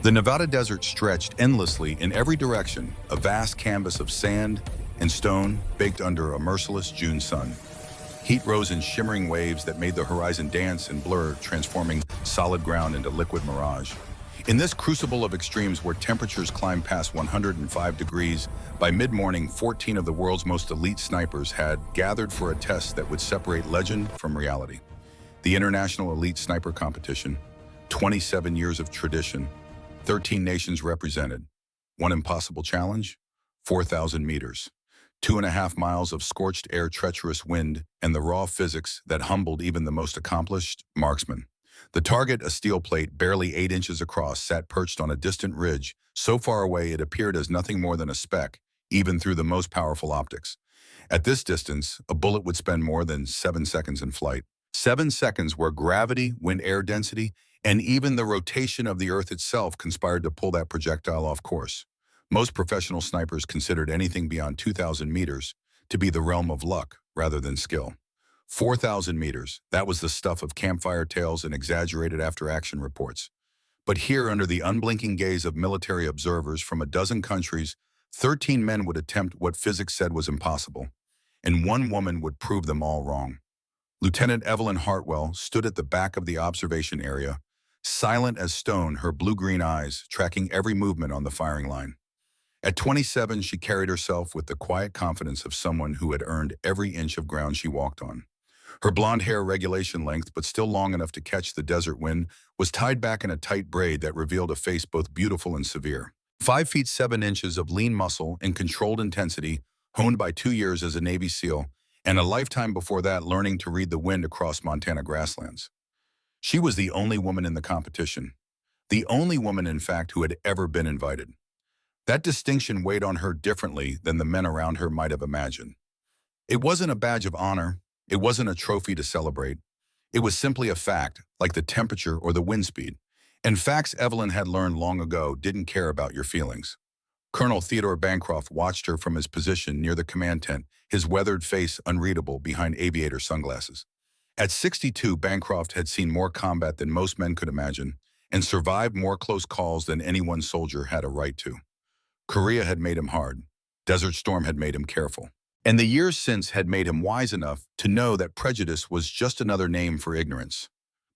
The Nevada desert stretched endlessly in every direction, a vast canvas of sand and stone baked under a merciless June sun. Heat rose in shimmering waves that made the horizon dance and blur, transforming solid ground into liquid mirage. In this crucible of extremes where temperatures climbed past 105 degrees, by mid-morning, 14 of the world's most elite snipers had gathered for a test that would separate legend from reality. The International Elite Sniper Competition, 27 years of tradition, 13 nations represented. One impossible challenge, 4,000 meters. 2.5 miles of scorched air, treacherous wind, and the raw physics that humbled even the most accomplished marksman. The target, a steel plate barely 8 inches across, sat perched on a distant ridge, so far away it appeared as nothing more than a speck, even through the most powerful optics. At this distance, a bullet would spend more than 7 seconds in flight. 7 seconds where gravity, wind-air density, and even the rotation of the Earth itself conspired to pull that projectile off course. Most professional snipers considered anything beyond 2,000 meters to be the realm of luck rather than skill. 4,000 meters, that was the stuff of campfire tales and exaggerated after-action reports. But here, under the unblinking gaze of military observers from a dozen countries, 13 men would attempt what physics said was impossible, and one woman would prove them all wrong. Lieutenant Evelyn Hartwell stood at the back of the observation area, silent as stone, her blue-green eyes tracking every movement on the firing line. At 27, she carried herself with the quiet confidence of someone who had earned every inch of ground she walked on. Her blonde hair, regulation length but still long enough to catch the desert wind, was tied back in a tight braid that revealed a face both beautiful and severe. 5 feet 7 inches of lean muscle and controlled intensity, honed by 2 years as a Navy SEAL, and a lifetime before that learning to read the wind across Montana grasslands. She was the only woman in the competition. The only woman, in fact, who had ever been invited. That distinction weighed on her differently than the men around her might have imagined. It wasn't a badge of honor. It wasn't a trophy to celebrate. It was simply a fact, like the temperature or the wind speed. And facts Evelyn had learned long ago didn't care about your feelings. Colonel Theodore Bancroft watched her from his position near the command tent, his weathered face unreadable behind aviator sunglasses. At 62, Bancroft had seen more combat than most men could imagine, and survived more close calls than any one soldier had a right to. Korea had made him hard. Desert Storm had made him careful. And the years since had made him wise enough to know that prejudice was just another name for ignorance.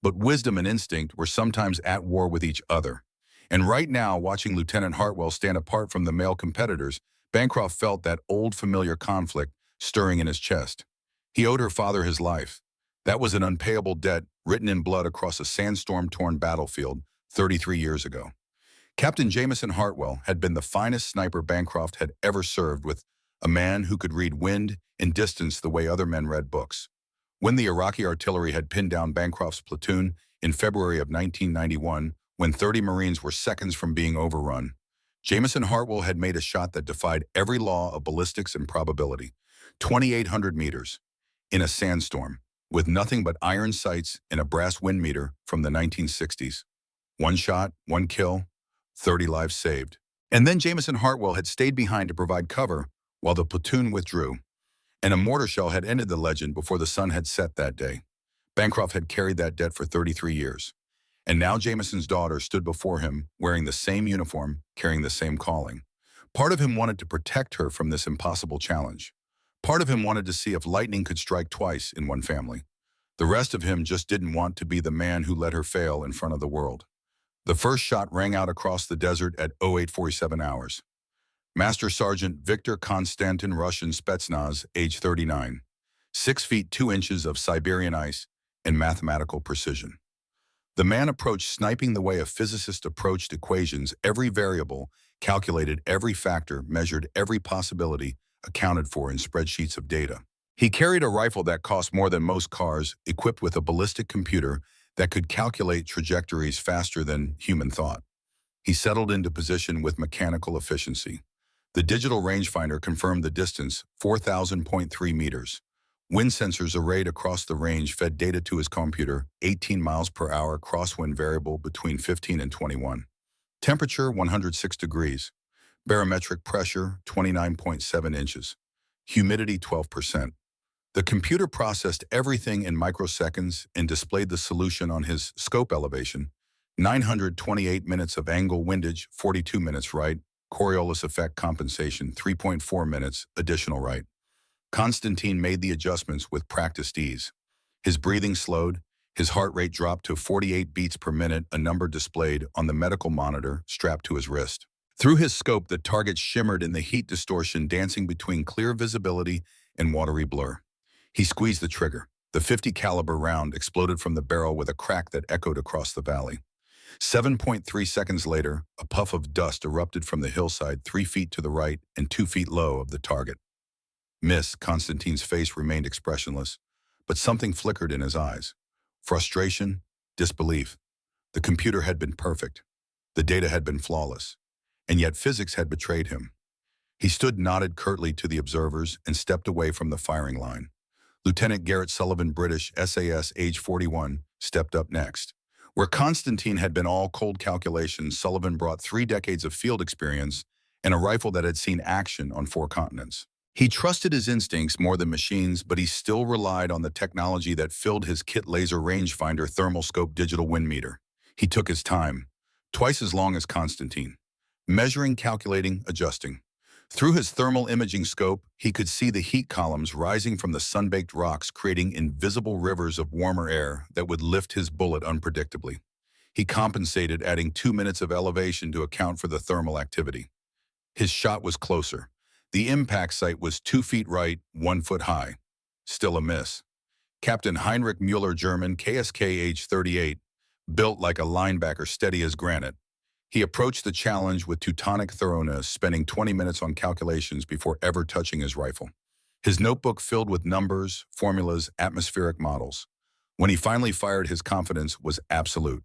But wisdom and instinct were sometimes at war with each other. And right now, watching Lieutenant Hartwell stand apart from the male competitors, Bancroft felt that old familiar conflict stirring in his chest. He owed her father his life. That was an unpayable debt written in blood across a sandstorm-torn battlefield 33 years ago. Captain Jameson Hartwell had been the finest sniper Bancroft had ever served with, a man who could read wind and distance the way other men read books. When the Iraqi artillery had pinned down Bancroft's platoon in February of 1991, when 30 Marines were seconds from being overrun, Jameson Hartwell had made a shot that defied every law of ballistics and probability. 2,800 meters, in a sandstorm, with nothing but iron sights and a brass wind meter from the 1960s. One shot, one kill, 30 lives saved. And then Jameson Hartwell had stayed behind to provide cover while the platoon withdrew, and a mortar shell had ended the legend before the sun had set that day. Bancroft had carried that debt for 33 years, and now Jameson's daughter stood before him wearing the same uniform, carrying the same calling. Part of him wanted to protect her from this impossible challenge. Part of him wanted to see if lightning could strike twice in one family. The rest of him just didn't want to be the man who let her fail in front of the world. The first shot rang out across the desert at 0847 hours. Master Sergeant Viktor Konstantin, Russian Spetsnaz, age 39. 6 feet 2 inches of Siberian ice and mathematical precision. The man approached sniping the way a physicist approached equations, every variable, calculated every factor, measured every possibility, accounted for in spreadsheets of data. He carried a rifle that cost more than most cars, equipped with a ballistic computer that could calculate trajectories faster than human thought. He settled into position with mechanical efficiency. The digital rangefinder confirmed the distance, 4,000.3 meters. Wind sensors arrayed across the range fed data to his computer, 18 miles per hour crosswind variable between 15 and 21. Temperature, 106 degrees. Barometric pressure, 29.7 inches. Humidity, 12%. The computer processed everything in microseconds and displayed the solution on his scope elevation, 928 minutes of angle windage, 42 minutes right. Coriolis effect compensation, 3.4 minutes, additional right. Constantine made the adjustments with practiced ease. His breathing slowed, his heart rate dropped to 48 beats per minute, a number displayed on the medical monitor strapped to his wrist. Through his scope, the target shimmered in the heat distortion, dancing between clear visibility and watery blur. He squeezed the trigger. The 50 caliber round exploded from the barrel with a crack that echoed across the valley. 7.3 seconds later, a puff of dust erupted from the hillside 3 feet to the right and 2 feet low of the target. Miss, Constantine's face remained expressionless, but something flickered in his eyes. Frustration, disbelief. The computer had been perfect. The data had been flawless. And yet physics had betrayed him. He stood, nodded curtly to the observers, and stepped away from the firing line. Lieutenant Garrett Sullivan, British SAS, age 41, stepped up next. Where Constantine had been all cold calculations, Sullivan brought 3 decades of field experience and a rifle that had seen action on 4 continents. He trusted his instincts more than machines, but he still relied on the technology that filled his kit: laser rangefinder, thermal scope, digital wind meter. He took his time, twice as long as Constantine, measuring, calculating, adjusting. Through his thermal imaging scope, he could see the heat columns rising from the sun-baked rocks, creating invisible rivers of warmer air that would lift his bullet unpredictably. He compensated, adding 2 minutes of elevation to account for the thermal activity. His shot was closer. The impact site was 2 feet right, 1 foot high. Still a miss. Captain Heinrich Müller, German, KSK, age 38, built like a linebacker, steady as granite. He approached the challenge with Teutonic thoroughness, spending 20 minutes on calculations before ever touching his rifle. His notebook filled with numbers, formulas, atmospheric models. When he finally fired, his confidence was absolute.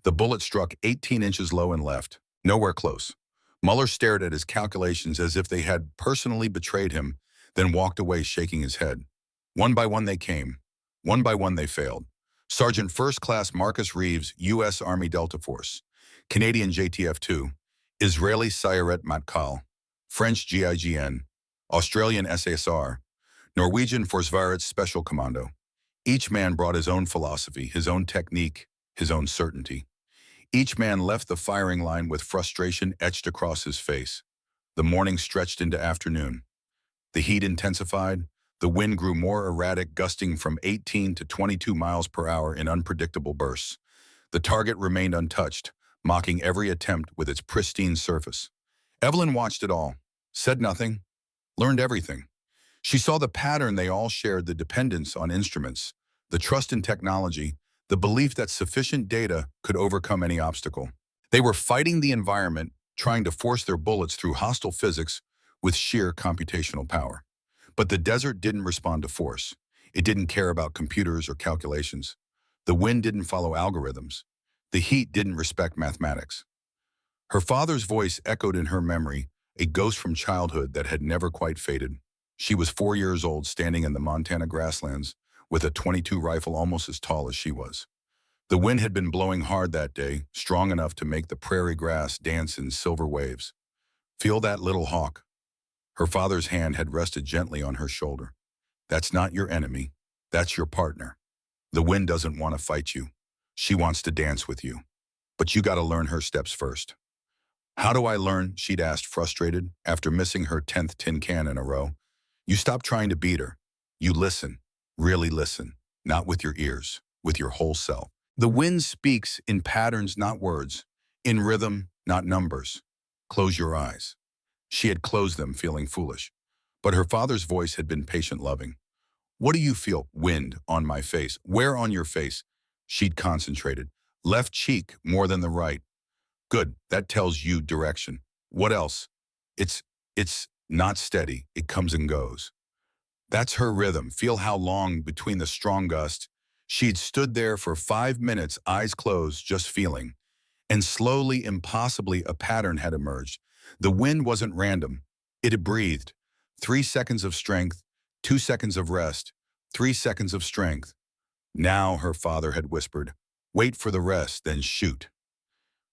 The bullet struck 18 inches low and left, nowhere close. Muller stared at his calculations as if they had personally betrayed him, then walked away shaking his head. One by one they came. One by one they failed. Sergeant First Class Marcus Reeves, U.S. Army Delta Force. Canadian JTF-2, Israeli Sayeret Matkal, French GIGN, Australian SASR, Norwegian Forsvarets Special Commando. Each man brought his own philosophy, his own technique, his own certainty. Each man left the firing line with frustration etched across his face. The morning stretched into afternoon. The heat intensified. The wind grew more erratic, gusting from 18 to 22 miles per hour in unpredictable bursts. The target remained untouched, mocking every attempt with its pristine surface. Evelyn watched it all, said nothing, learned everything. She saw the pattern they all shared: the dependence on instruments, the trust in technology, the belief that sufficient data could overcome any obstacle. They were fighting the environment, trying to force their bullets through hostile physics with sheer computational power. But the desert didn't respond to force. It didn't care about computers or calculations. The wind didn't follow algorithms. The heat didn't respect mathematics. Her father's voice echoed in her memory, a ghost from childhood that had never quite faded. She was 4 years old, standing in the Montana grasslands with a .22 rifle almost as tall as she was. The wind had been blowing hard that day, strong enough to make the prairie grass dance in silver waves. "Feel that, little hawk?" Her father's hand had rested gently on her shoulder. "That's not your enemy. That's your partner. The wind doesn't want to fight you. She wants to dance with you. But you got to learn her steps first." "How do I learn?" she'd asked, frustrated, after missing her 10th tin can in a row. "You stop trying to beat her. You listen. Really listen. Not with your ears, with your whole self. The wind speaks in patterns, not words. In rhythm, not numbers. Close your eyes." She had closed them, feeling foolish. But her father's voice had been patient, loving. "What do you feel?" "Wind on my face." "Where on your face?" She'd concentrated. "Left cheek more than the right." "Good, that tells you direction." "What else?" It's not steady. It comes and goes." That's her rhythm. Feel how long between the strong gusts. She'd stood there for 5 minutes, eyes closed, just feeling. And slowly, impossibly, a pattern had emerged. The wind wasn't random. It had breathed. 3 seconds of strength, 2 seconds of rest, 3 seconds of strength. Now, her father had whispered, "Wait for the rest, then shoot."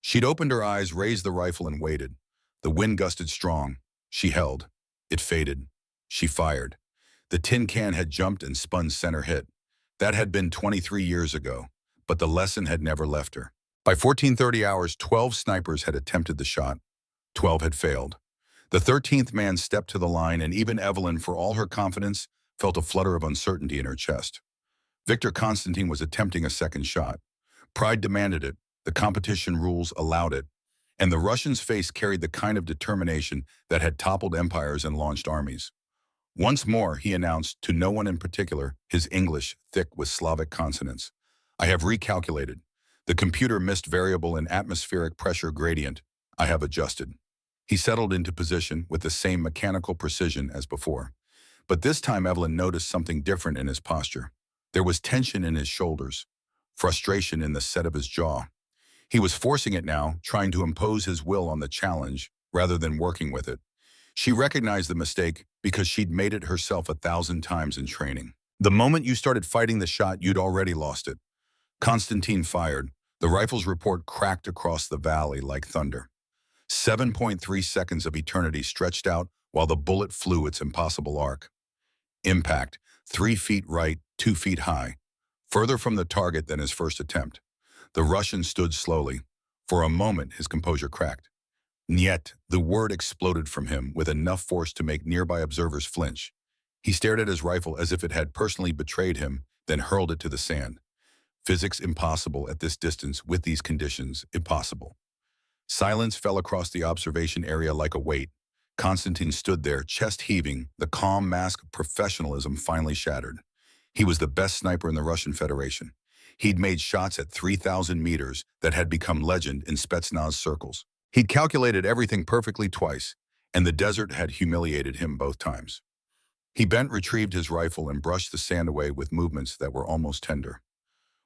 She'd opened her eyes, raised the rifle, and waited. The wind gusted strong. She held. It faded. She fired. The tin can had jumped and spun center hit. That had been 23 years ago, but the lesson had never left her. By 1430 hours, 12 snipers had attempted the shot. 12 had failed. The 13th man stepped to the line, and even Evelyn, for all her confidence, felt a flutter of uncertainty in her chest. Victor Constantine was attempting a second shot. Pride demanded it, the competition rules allowed it, and the Russian's face carried the kind of determination that had toppled empires and launched armies. Once more, he announced, to no one in particular, his English thick with Slavic consonants. I have recalculated. The computer missed variable in atmospheric pressure gradient. I have adjusted. He settled into position with the same mechanical precision as before. But this time Evelyn noticed something different in his posture. There was tension in his shoulders, frustration in the set of his jaw. He was forcing it now, trying to impose his will on the challenge rather than working with it. She recognized the mistake because she'd made it herself 1,000 times in training. The moment you started fighting the shot, you'd already lost it. Constantine fired. The rifle's report cracked across the valley like thunder. 7.3 seconds of eternity stretched out while the bullet flew its impossible arc. Impact, 3 feet right, 2 feet high, further from the target than his first attempt. The Russian stood slowly. For a moment, his composure cracked. Niet, the word exploded from him with enough force to make nearby observers flinch. He stared at his rifle as if it had personally betrayed him, then hurled it to the sand. Physics impossible at this distance with these conditions, impossible. Silence fell across the observation area like a weight. Constantine stood there, chest heaving, the calm mask of professionalism finally shattered. He was the best sniper in the Russian Federation. He'd made shots at 3,000 meters that had become legend in Spetsnaz circles. He'd calculated everything perfectly twice, and the desert had humiliated him both times. He bent, retrieved his rifle, and brushed the sand away with movements that were almost tender.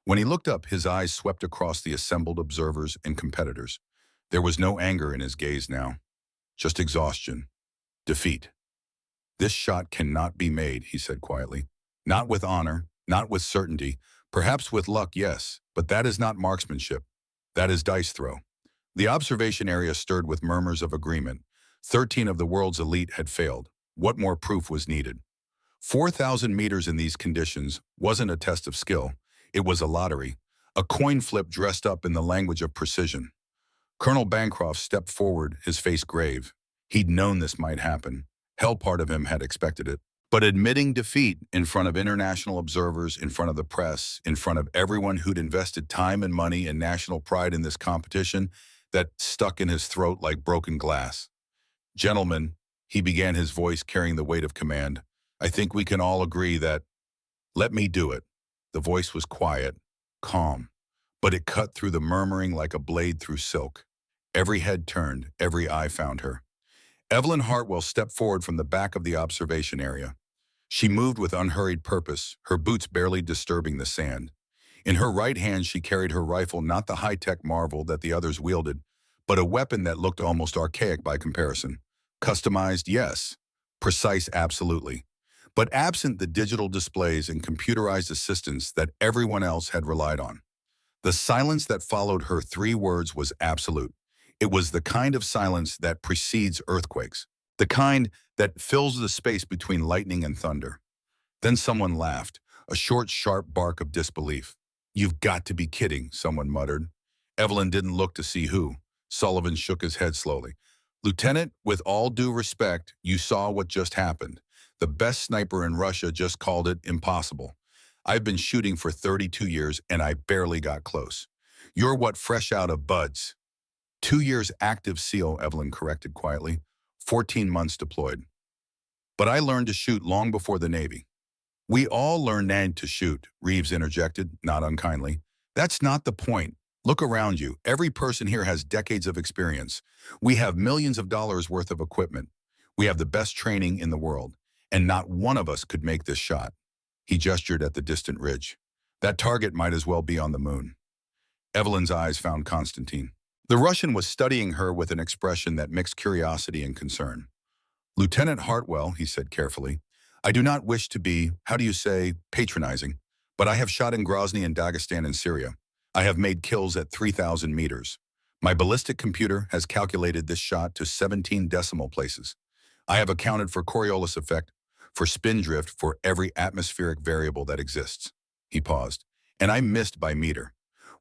When he looked up, his eyes swept across the assembled observers and competitors. There was no anger in his gaze now, just exhaustion, defeat. This shot cannot be made, he said quietly. Not with honor, not with certainty, perhaps with luck, yes, but that is not marksmanship. That is dice throw. The observation area stirred with murmurs of agreement. 13 of the world's elite had failed. What more proof was needed? 4,000 meters in these conditions wasn't a test of skill. It was a lottery, a coin flip dressed up in the language of precision. Colonel Bancroft stepped forward, his face grave. He'd known this might happen. Hell, part of him had expected it. But admitting defeat in front of international observers, in front of the press, in front of everyone who'd invested time and money and national pride in this competition, that stuck in his throat like broken glass. Gentlemen, he began, his voice carrying the weight of command, I think we can all agree that, let me do it. The voice was quiet, calm, but it cut through the murmuring like a blade through silk. Every head turned, every eye found her. Evelyn Hartwell stepped forward from the back of the observation area. She moved with unhurried purpose, her boots barely disturbing the sand. In her right hand she carried her rifle, not the high-tech marvel that the others wielded, but a weapon that looked almost archaic by comparison. Customized, yes. Precise, absolutely. But absent the digital displays and computerized assistance that everyone else had relied on. The silence that followed her 3 words was absolute. It was the kind of silence that precedes earthquakes, the kind that fills the space between lightning and thunder. Then someone laughed, a short, sharp bark of disbelief. You've got to be kidding, someone muttered. Evelyn didn't look to see who. Sullivan shook his head slowly. Lieutenant, with all due respect, you saw what just happened. The best sniper in Russia just called it impossible. I've been shooting for 32 years and I barely got close. You're what, fresh out of buds? 2 years active SEAL, Evelyn corrected quietly. 14 months deployed. But I learned to shoot long before the Navy. We all learned to shoot, Reeves interjected, not unkindly. That's not the point. Look around you. Every person here has decades of experience. We have millions of dollars worth of equipment. We have the best training in the world. And not one of us could make this shot. He gestured at the distant ridge. That target might as well be on the moon. Evelyn's eyes found Constantine. The Russian was studying her with an expression that mixed curiosity and concern. Lieutenant Hartwell, he said carefully, I do not wish to be, how do you say, patronizing, but I have shot in Grozny and Dagestan in Syria. I have made kills at 3,000 meters. My ballistic computer has calculated this shot to 17 decimal places. I have accounted for Coriolis effect, for spin drift, for every atmospheric variable that exists. He paused. And I missed by meter.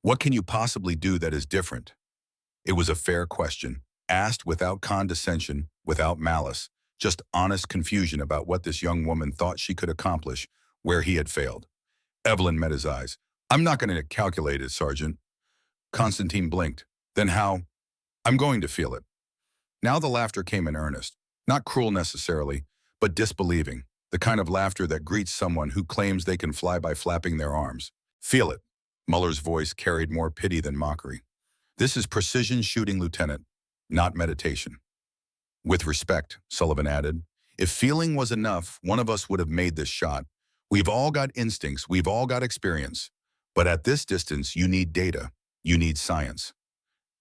What can you possibly do that is different? It was a fair question, asked without condescension, without malice, just honest confusion about what this young woman thought she could accomplish where he had failed. Evelyn met his eyes. I'm not going to calculate it, Sergeant. Constantine blinked. Then how? I'm going to feel it. Now the laughter came in earnest, not cruel necessarily, but disbelieving, the kind of laughter that greets someone who claims they can fly by flapping their arms. Feel it. Muller's voice carried more pity than mockery. This is precision shooting, Lieutenant, not meditation. With respect, Sullivan added, if feeling was enough, one of us would have made this shot. We've all got instincts, we've all got experience. But at this distance, you need data, you need science.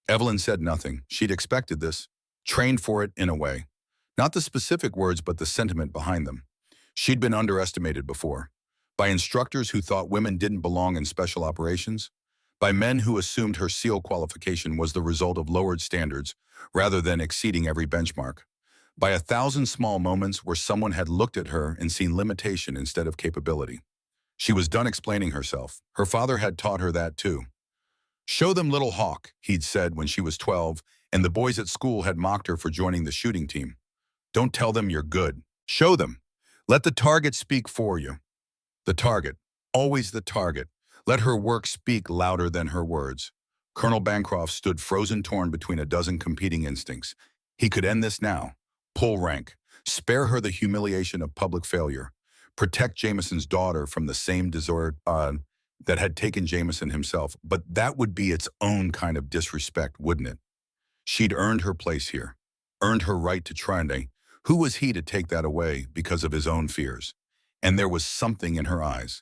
Evelyn said nothing. She'd expected this, trained for it in a way. Not the specific words, but the sentiment behind them. She'd been underestimated before. By instructors who thought women didn't belong in special operations. By men who assumed her SEAL qualification was the result of lowered standards rather than exceeding every benchmark. By 1,000 small moments where someone had looked at her and seen limitation instead of capability. She was done explaining herself. Her father had taught her that too. Show them Little Hawk, he'd said when she was 12, and the boys at school had mocked her for joining the shooting team. Don't tell them you're good. Show them. Let the target speak for you. The target. Always the target. Let her work speak louder than her words. Colonel Bancroft stood frozen torn between a dozen competing instincts. He could end this now. Pull rank. Spare her the humiliation of public failure. Protect Jameson's daughter from the same desert that had taken Jameson himself. But that would be its own kind of disrespect, wouldn't it? She'd earned her place here. Earned her right to Trinde. Who was he to take that away because of his own fears? And there was something in her eyes.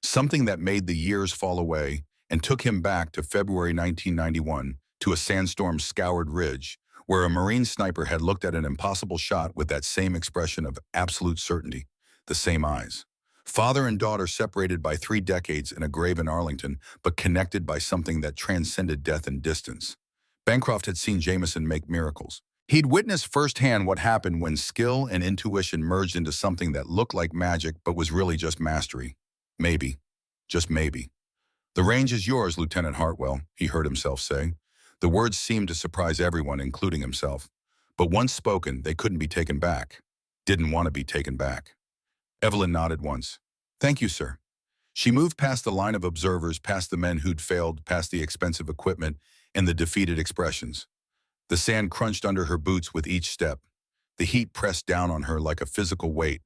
Something that made the years fall away and took him back to February 1991, to a sandstorm-scoured ridge, where a Marine sniper had looked at an impossible shot with that same expression of absolute certainty, the same eyes. Father and daughter separated by 3 decades in a grave in Arlington, but connected by something that transcended death and distance. Bancroft had seen Jameson make miracles. He'd witnessed firsthand what happened when skill and intuition merged into something that looked like magic but was really just mastery. Maybe. Just maybe. The range is yours, Lieutenant Hartwell, he heard himself say. The words seemed to surprise everyone, including himself. But once spoken, they couldn't be taken back. Didn't want to be taken back. Evelyn nodded once. Thank you, sir. She moved past the line of observers, past the men who'd failed, past the expensive equipment, and the defeated expressions. The sand crunched under her boots with each step. The heat pressed down on her like a physical weight.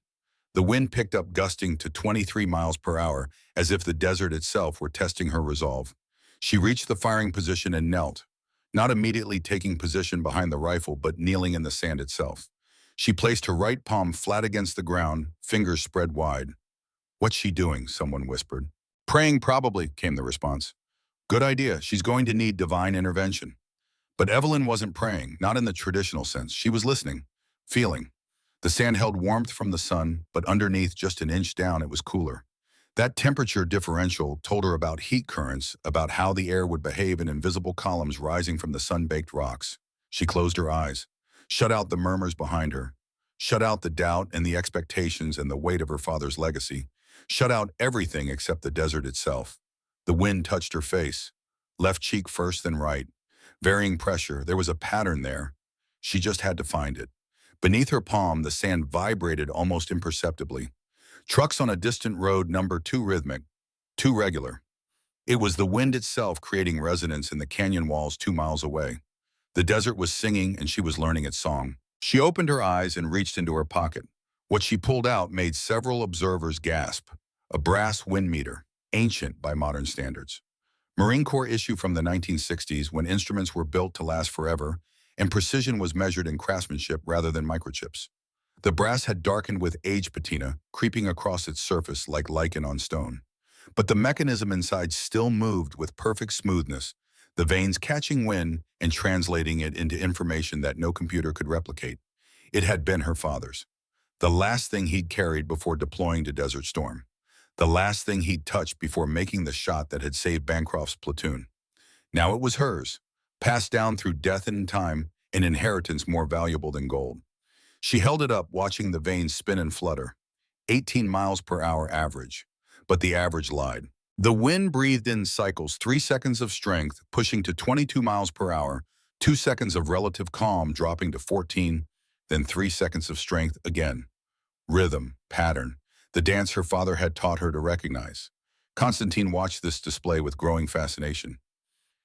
The wind picked up, gusting to 23 miles per hour, as if the desert itself were testing her resolve. She reached the firing position and knelt, not immediately taking position behind the rifle, but kneeling in the sand itself. She placed her right palm flat against the ground, fingers spread wide. What's she doing? Someone whispered. Praying, probably, came the response. Good idea. She's going to need divine intervention. But Evelyn wasn't praying, not in the traditional sense. She was listening, feeling. The sand held warmth from the sun, but underneath, just an inch down, it was cooler. That temperature differential told her about heat currents, about how the air would behave in invisible columns rising from the sun-baked rocks. She closed her eyes, shut out the murmurs behind her, shut out the doubt and the expectations and the weight of her father's legacy, shut out everything except the desert itself. The wind touched her face, left cheek first, then right. Varying pressure, there was a pattern there. She just had to find it. Beneath her palm, the sand vibrated almost imperceptibly. Trucks on a distant road, number too rhythmic, too regular. It was the wind itself creating resonance in the canyon walls 2 miles away. The desert was singing and she was learning its song. She opened her eyes and reached into her pocket. What she pulled out made several observers gasp. A brass wind meter, ancient by modern standards. Marine Corps issue from the 1960s, when instruments were built to last forever and precision was measured in craftsmanship rather than microchips. The brass had darkened with age patina, creeping across its surface like lichen on stone. But the mechanism inside still moved with perfect smoothness, the veins catching wind and translating it into information that no computer could replicate. It had been her father's. The last thing he'd carried before deploying to Desert Storm. The last thing he'd touched before making the shot that had saved Bancroft's platoon. Now it was hers, passed down through death and time, an inheritance more valuable than gold. She held it up, watching the veins spin and flutter. 18 miles per hour average. But the average lied. The wind breathed in cycles, 3 seconds of strength, pushing to 22 miles per hour, 2 seconds of relative calm, dropping to 14, then 3 seconds of strength again. Rhythm, pattern, the dance her father had taught her to recognize. Konstantin watched this display with growing fascination.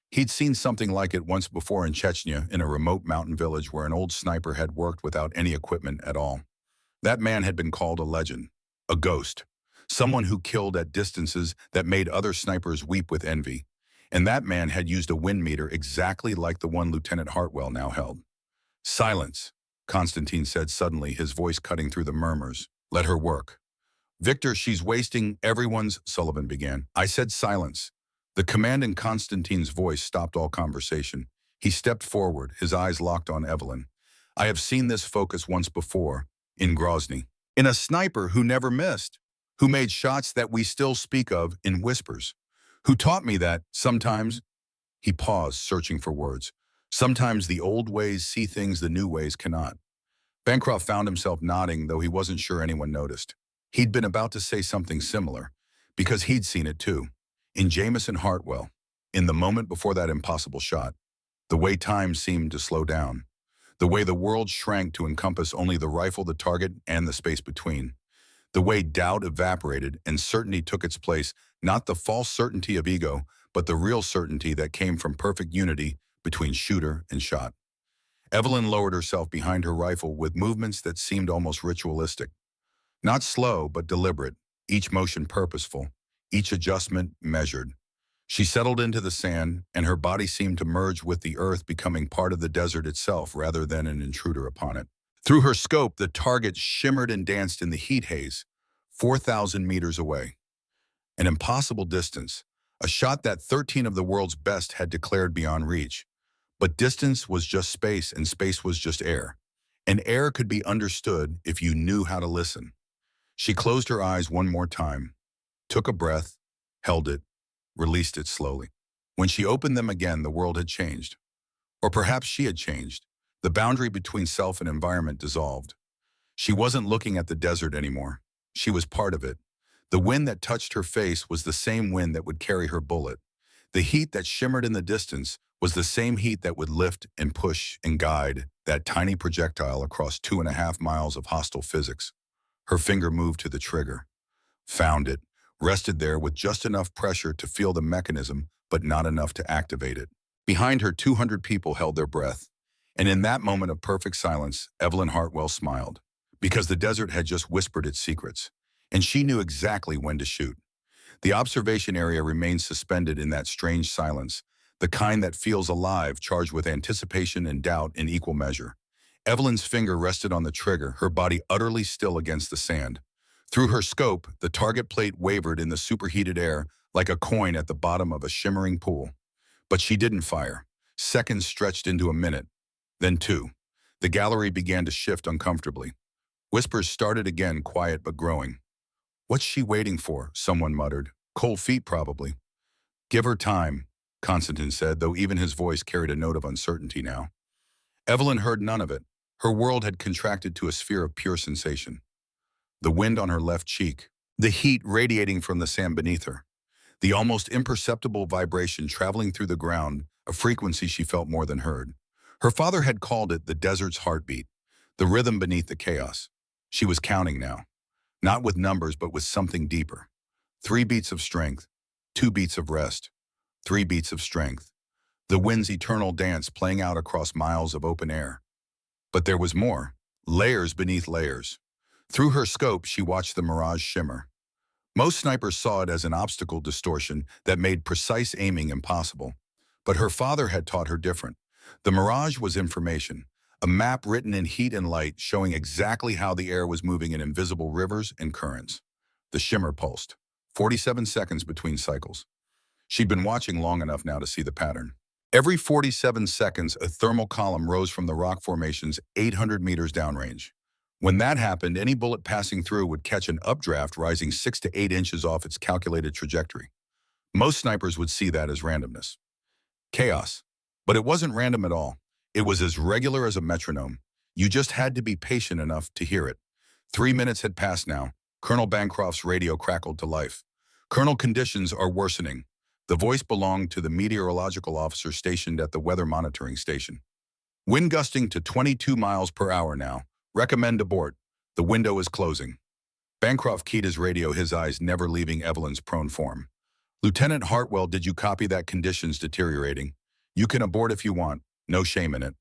He'd seen something like it once before in Chechnya, in a remote mountain village where an old sniper had worked without any equipment at all. That man had been called a legend, a ghost, someone who killed at distances that made other snipers weep with envy. And that man had used a wind meter exactly like the one Lieutenant Hartwell now held. "Silence," Konstantin said suddenly, his voice cutting through the murmurs. "Let her work." "Victor, she's wasting everyone's," Sullivan began. "I said silence." The command in Konstantin's voice stopped all conversation. He stepped forward, his eyes locked on Evelyn. "I have seen this focus once before, in Grozny. In a sniper who never missed, who made shots that we still speak of in whispers, who taught me that sometimes—" He paused, searching for words. "Sometimes the old ways see things the new ways cannot." Bancroft found himself nodding, though he wasn't sure anyone noticed. He'd been about to say something similar, because he'd seen it too. In Jameson Hartwell, in the moment before that impossible shot, the way time seemed to slow down, the way the world shrank to encompass only the rifle, the target, and the space between, the way doubt evaporated and certainty took its place, not the false certainty of ego, but the real certainty that came from perfect unity between shooter and shot. Evelyn lowered herself behind her rifle with movements that seemed almost ritualistic. Not slow, but deliberate, each motion purposeful, each adjustment measured. She settled into the sand, and her body seemed to merge with the earth, becoming part of the desert itself rather than an intruder upon it. Through her scope, the target shimmered and danced in the heat haze, 4,000 meters away. An impossible distance, a shot that 13 of the world's best had declared beyond reach. But distance was just space, and space was just air. And air could be understood if you knew how to listen. She closed her eyes one more time, took a breath, held it, released it slowly. When she opened them again, the world had changed. Or perhaps she had changed. The boundary between self and environment dissolved. She wasn't looking at the desert anymore. She was part of it. The wind that touched her face was the same wind that would carry her bullet. The heat that shimmered in the distance was the same heat that would lift and push and guide that tiny projectile across 2.5 miles of hostile physics. Her finger moved to the trigger, found it, rested there with just enough pressure to feel the mechanism, but not enough to activate it. Behind her, 200 people held their breath. And in that moment of perfect silence, Evelyn Hartwell smiled, because the desert had just whispered its secrets, and she knew exactly when to shoot. The observation area remained suspended in that strange silence, the kind that feels alive, charged with anticipation and doubt in equal measure. Evelyn's finger rested on the trigger, her body utterly still against the sand. Through her scope, the target plate wavered in the superheated air like a coin at the bottom of a shimmering pool. But she didn't fire. Seconds stretched into a minute, then 2. The gallery began to shift uncomfortably. Whispers started again, quiet but growing. "What's she waiting for?" someone muttered. "Cold feet, probably." "Give her time," Konstantin said, though even his voice carried a note of uncertainty now. Evelyn heard none of it. Her world had contracted to a sphere of pure sensation. The wind on her left cheek, the heat radiating from the sand beneath her, the almost imperceptible vibration traveling through the ground, a frequency she felt more than heard. Her father had called it the desert's heartbeat, the rhythm beneath the chaos. She was counting now, not with numbers but with something deeper. 3 beats of strength, 2 beats of rest, 3 beats of strength. The wind's eternal dance playing out across miles of open air. But there was more, layers beneath layers. Through her scope, she watched the mirage shimmer. Most snipers saw it as an obstacle distortion that made precise aiming impossible. But her father had taught her different. The mirage was information, a map written in heat and light showing exactly how the air was moving in invisible rivers and currents. The shimmer pulsed, 47 seconds between cycles. She'd been watching long enough now to see the pattern. Every 47 seconds, a thermal column rose from the rock formations 800 meters downrange. When that happened, any bullet passing through would catch an updraft rising 6 to 8 inches off its calculated trajectory. Most snipers would see that as randomness. Chaos. But it wasn't random at all. It was as regular as a metronome. You just had to be patient enough to hear it. 3 minutes had passed now. Colonel Bancroft's radio crackled to life. Colonel, conditions are worsening. The voice belonged to the meteorological officer stationed at the weather monitoring station. Wind gusting to 22 miles per hour now. Recommend abort. The window is closing. Bancroft keyed his radio, his eyes never leaving Evelyn's prone form. Lieutenant Hartwell, did you copy that? Conditions deteriorating. You can abort if you want. No shame in it.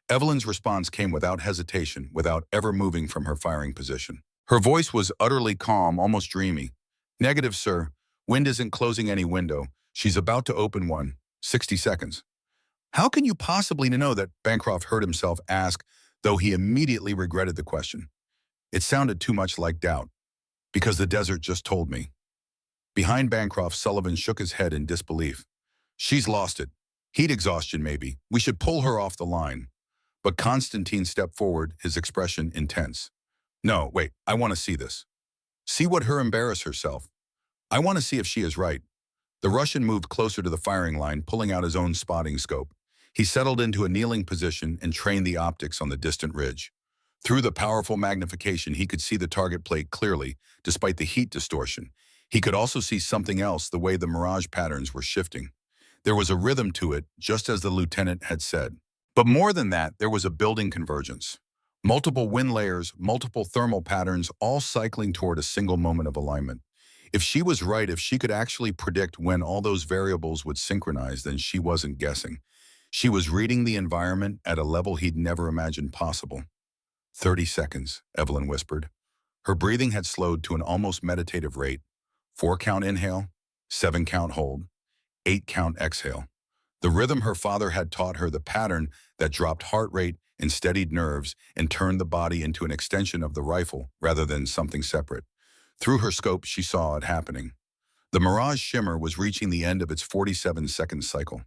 Evelyn's response came without hesitation, without ever moving from her firing position. Her voice was utterly calm, almost dreamy. Negative, sir. Wind isn't closing any window. She's about to open one. 60 seconds. How can you possibly know that? Bancroft heard himself ask, though he immediately regretted the question. It sounded too much like doubt. Because the desert just told me. Behind Bancroft, Sullivan shook his head in disbelief. She's lost it. Heat exhaustion, maybe. We should pull her off the line. But Constantine stepped forward, his expression intense. No, wait, I want to see this. See what her embarrass herself. I want to see if she is right. The Russian moved closer to the firing line, pulling out his own spotting scope. He settled into a kneeling position and trained the optics on the distant ridge. Through the powerful magnification, he could see the target plate clearly, despite the heat distortion. He could also see something else, the way the mirage patterns were shifting. There was a rhythm to it, just as the lieutenant had said. But more than that, there was a building convergence. Multiple wind layers, multiple thermal patterns, all cycling toward a single moment of alignment. If she was right, if she could actually predict when all those variables would synchronize, then she wasn't guessing. She was reading the environment at a level he'd never imagined possible. 30 seconds, Evelyn whispered. Her breathing had slowed to an almost meditative rate. 4-count inhale, 7-count hold, 8-count exhale. The rhythm her father had taught her, the pattern that dropped heart rate and steadied nerves and turned the body into an extension of the rifle rather than something separate. Through her scope, she saw it happening. The mirage shimmer was reaching the end of its 47-second cycle.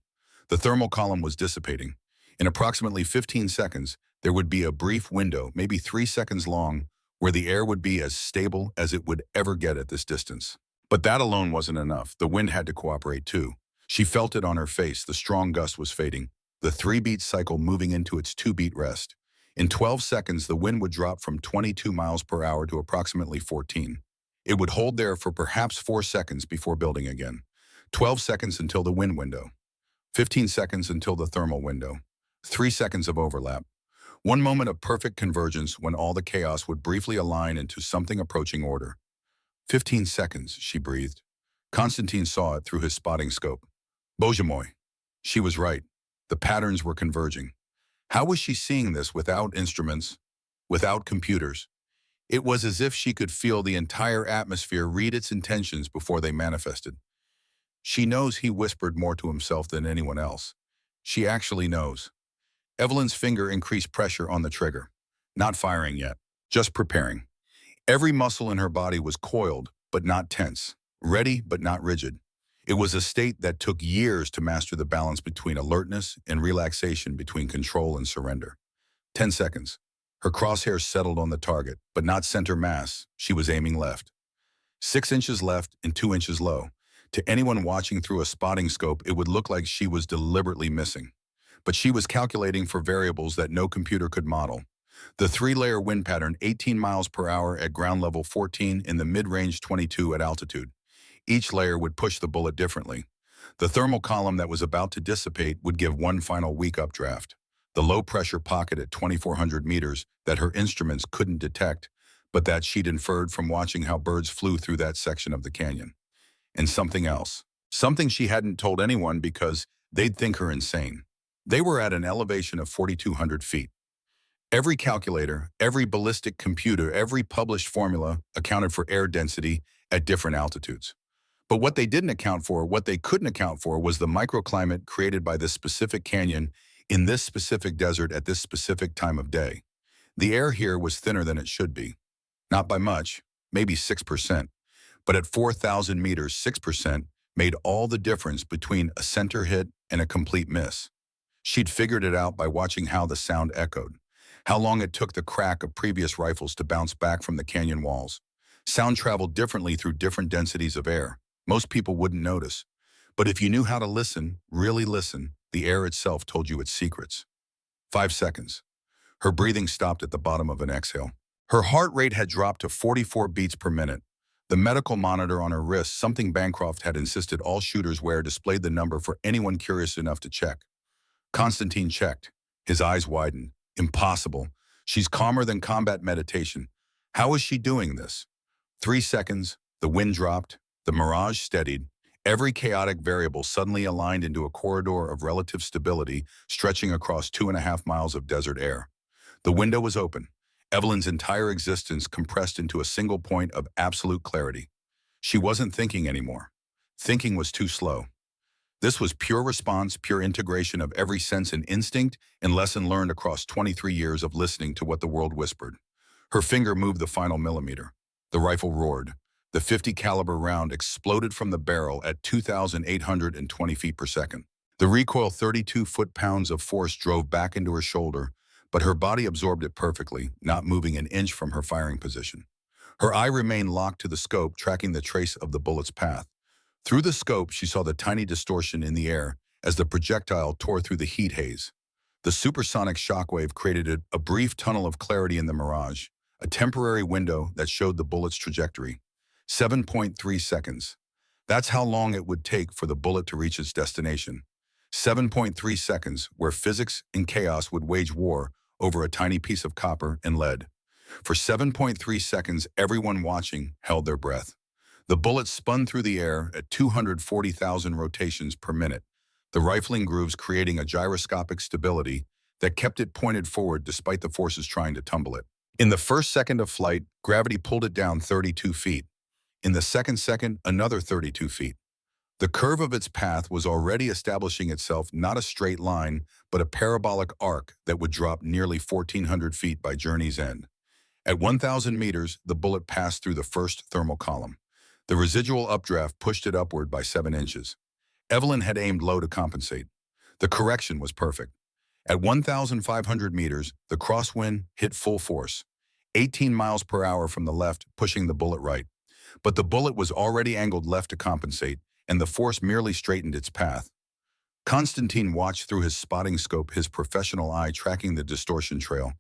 The thermal column was dissipating. In approximately 15 seconds, there would be a brief window, maybe 3 seconds long, where the air would be as stable as it would ever get at this distance. But that alone wasn't enough. The wind had to cooperate too. She felt it on her face. The strong gust was fading, the 3-beat cycle moving into its 2-beat rest. In 12 seconds, the wind would drop from 22 miles per hour to approximately 14. It would hold there for perhaps 4 seconds before building again. 12 seconds until the wind window. 15 seconds until the thermal window. 3 seconds of overlap. One moment of perfect convergence when all the chaos would briefly align into something approaching order. 15 seconds, she breathed. Constantine saw it through his spotting scope. Bozhe moi. She was right. The patterns were converging. How was she seeing this without instruments, without computers? It was as if she could feel the entire atmosphere read its intentions before they manifested. She knows, he whispered more to himself than anyone else. She actually knows. Evelyn's finger increased pressure on the trigger. Not firing yet, just preparing. Every muscle in her body was coiled, but not tense. Ready, but not rigid. It was a state that took years to master, the balance between alertness and relaxation, between control and surrender. 10 seconds. Her crosshairs settled on the target, but not center mass. She was aiming left. 6 inches left and 2 inches low. To anyone watching through a spotting scope, it would look like she was deliberately missing. But she was calculating for variables that no computer could model. The 3-layer wind pattern, 18 miles per hour at ground level, 14 in the mid-range, 22 at altitude. Each layer would push the bullet differently. The thermal column that was about to dissipate would give one final weak updraft. The low-pressure pocket at 2,400 meters that her instruments couldn't detect, but that she'd inferred from watching how birds flew through that section of the canyon. And something else. Something she hadn't told anyone because they'd think her insane. They were at an elevation of 4,200 feet. Every calculator, every ballistic computer, every published formula accounted for air density at different altitudes. But what they didn't account for, what they couldn't account for, was the microclimate created by this specific canyon in this specific desert at this specific time of day. The air here was thinner than it should be. Not by much, maybe 6%. But at 4,000 meters, 6% made all the difference between a center hit and a complete miss. She'd figured it out by watching how the sound echoed, how long it took the crack of previous rifles to bounce back from the canyon walls. Sound traveled differently through different densities of air. Most people wouldn't notice. But if you knew how to listen, really listen, the air itself told you its secrets. 5 seconds. Her breathing stopped at the bottom of an exhale. Her heart rate had dropped to 44 beats per minute. The medical monitor on her wrist, something Bancroft had insisted all shooters wear, displayed the number for anyone curious enough to check. Constantine checked. His eyes widened. Impossible. She's calmer than combat meditation. How is she doing this? 3 seconds, the wind dropped, the mirage steadied. Every chaotic variable suddenly aligned into a corridor of relative stability stretching across 2.5 miles of desert air. The window was open. Evelyn's entire existence compressed into a single point of absolute clarity. She wasn't thinking anymore. Thinking was too slow. This was pure response, pure integration of every sense and instinct and lesson learned across 23 years of listening to what the world whispered. Her finger moved the final millimeter. The rifle roared. The .50 caliber round exploded from the barrel at 2,820 feet per second. The recoil 32 foot-pounds of force drove back into her shoulder, but her body absorbed it perfectly, not moving an inch from her firing position. Her eye remained locked to the scope, tracking the trace of the bullet's path. Through the scope, she saw the tiny distortion in the air as the projectile tore through the heat haze. The supersonic shockwave created a brief tunnel of clarity in the mirage, a temporary window that showed the bullet's trajectory. 7.3 seconds. That's how long it would take for the bullet to reach its destination. 7.3 seconds, where physics and chaos would wage war over a tiny piece of copper and lead. For 7.3 seconds, everyone watching held their breath. The bullet spun through the air at 240,000 rotations per minute, the rifling grooves creating a gyroscopic stability that kept it pointed forward despite the forces trying to tumble it. In the first second of flight, gravity pulled it down 32 feet. In the second second, another 32 feet. The curve of its path was already establishing itself, not a straight line, but a parabolic arc that would drop nearly 1,400 feet by journey's end. At 1,000 meters, the bullet passed through the first thermal column. The residual updraft pushed it upward by 7 inches. Evelyn had aimed low to compensate. The correction was perfect. At 1,500 meters, the crosswind hit full force, 18 miles per hour from the left, pushing the bullet right. But the bullet was already angled left to compensate, and the force merely straightened its path. Constantine watched through his spotting scope, his professional eye tracking the distortion trail.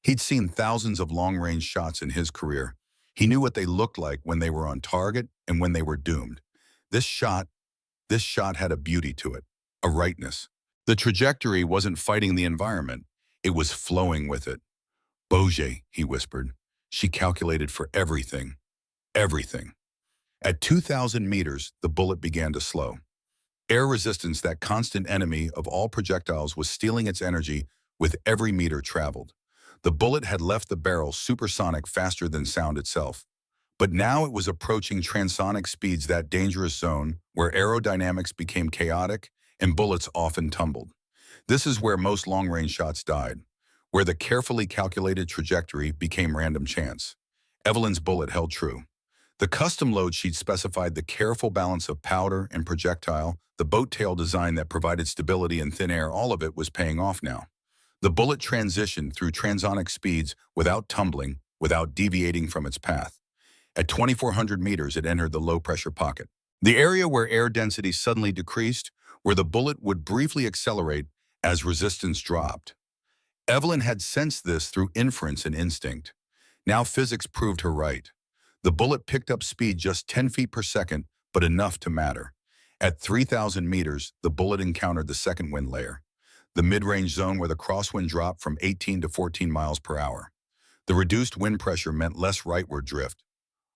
He'd seen thousands of long-range shots in his career. He knew what they looked like when they were on target and when they were doomed. This shot had a beauty to it, a rightness. The trajectory wasn't fighting the environment. It was flowing with it. Boje, he whispered. She calculated for everything. Everything. At 2,000 meters, the bullet began to slow. Air resistance, that constant enemy of all projectiles, was stealing its energy with every meter traveled. The bullet had left the barrel supersonic, faster than sound itself. But now it was approaching transonic speeds, that dangerous zone where aerodynamics became chaotic and bullets often tumbled. This is where most long-range shots died, where the carefully calculated trajectory became random chance. Evelyn's bullet held true. The custom load sheet specified the careful balance of powder and projectile, the boat tail design that provided stability in thin air. All of it was paying off now. The bullet transitioned through transonic speeds without tumbling, without deviating from its path. At 2,400 meters, it entered the low-pressure pocket, the area where air density suddenly decreased, where the bullet would briefly accelerate as resistance dropped. Evelyn had sensed this through inference and instinct. Now physics proved her right. The bullet picked up speed just 10 feet per second, but enough to matter. At 3,000 meters, the bullet encountered the second wind layer, the mid-range zone where the crosswind dropped from 18 to 14 miles per hour. The reduced wind pressure meant less rightward drift.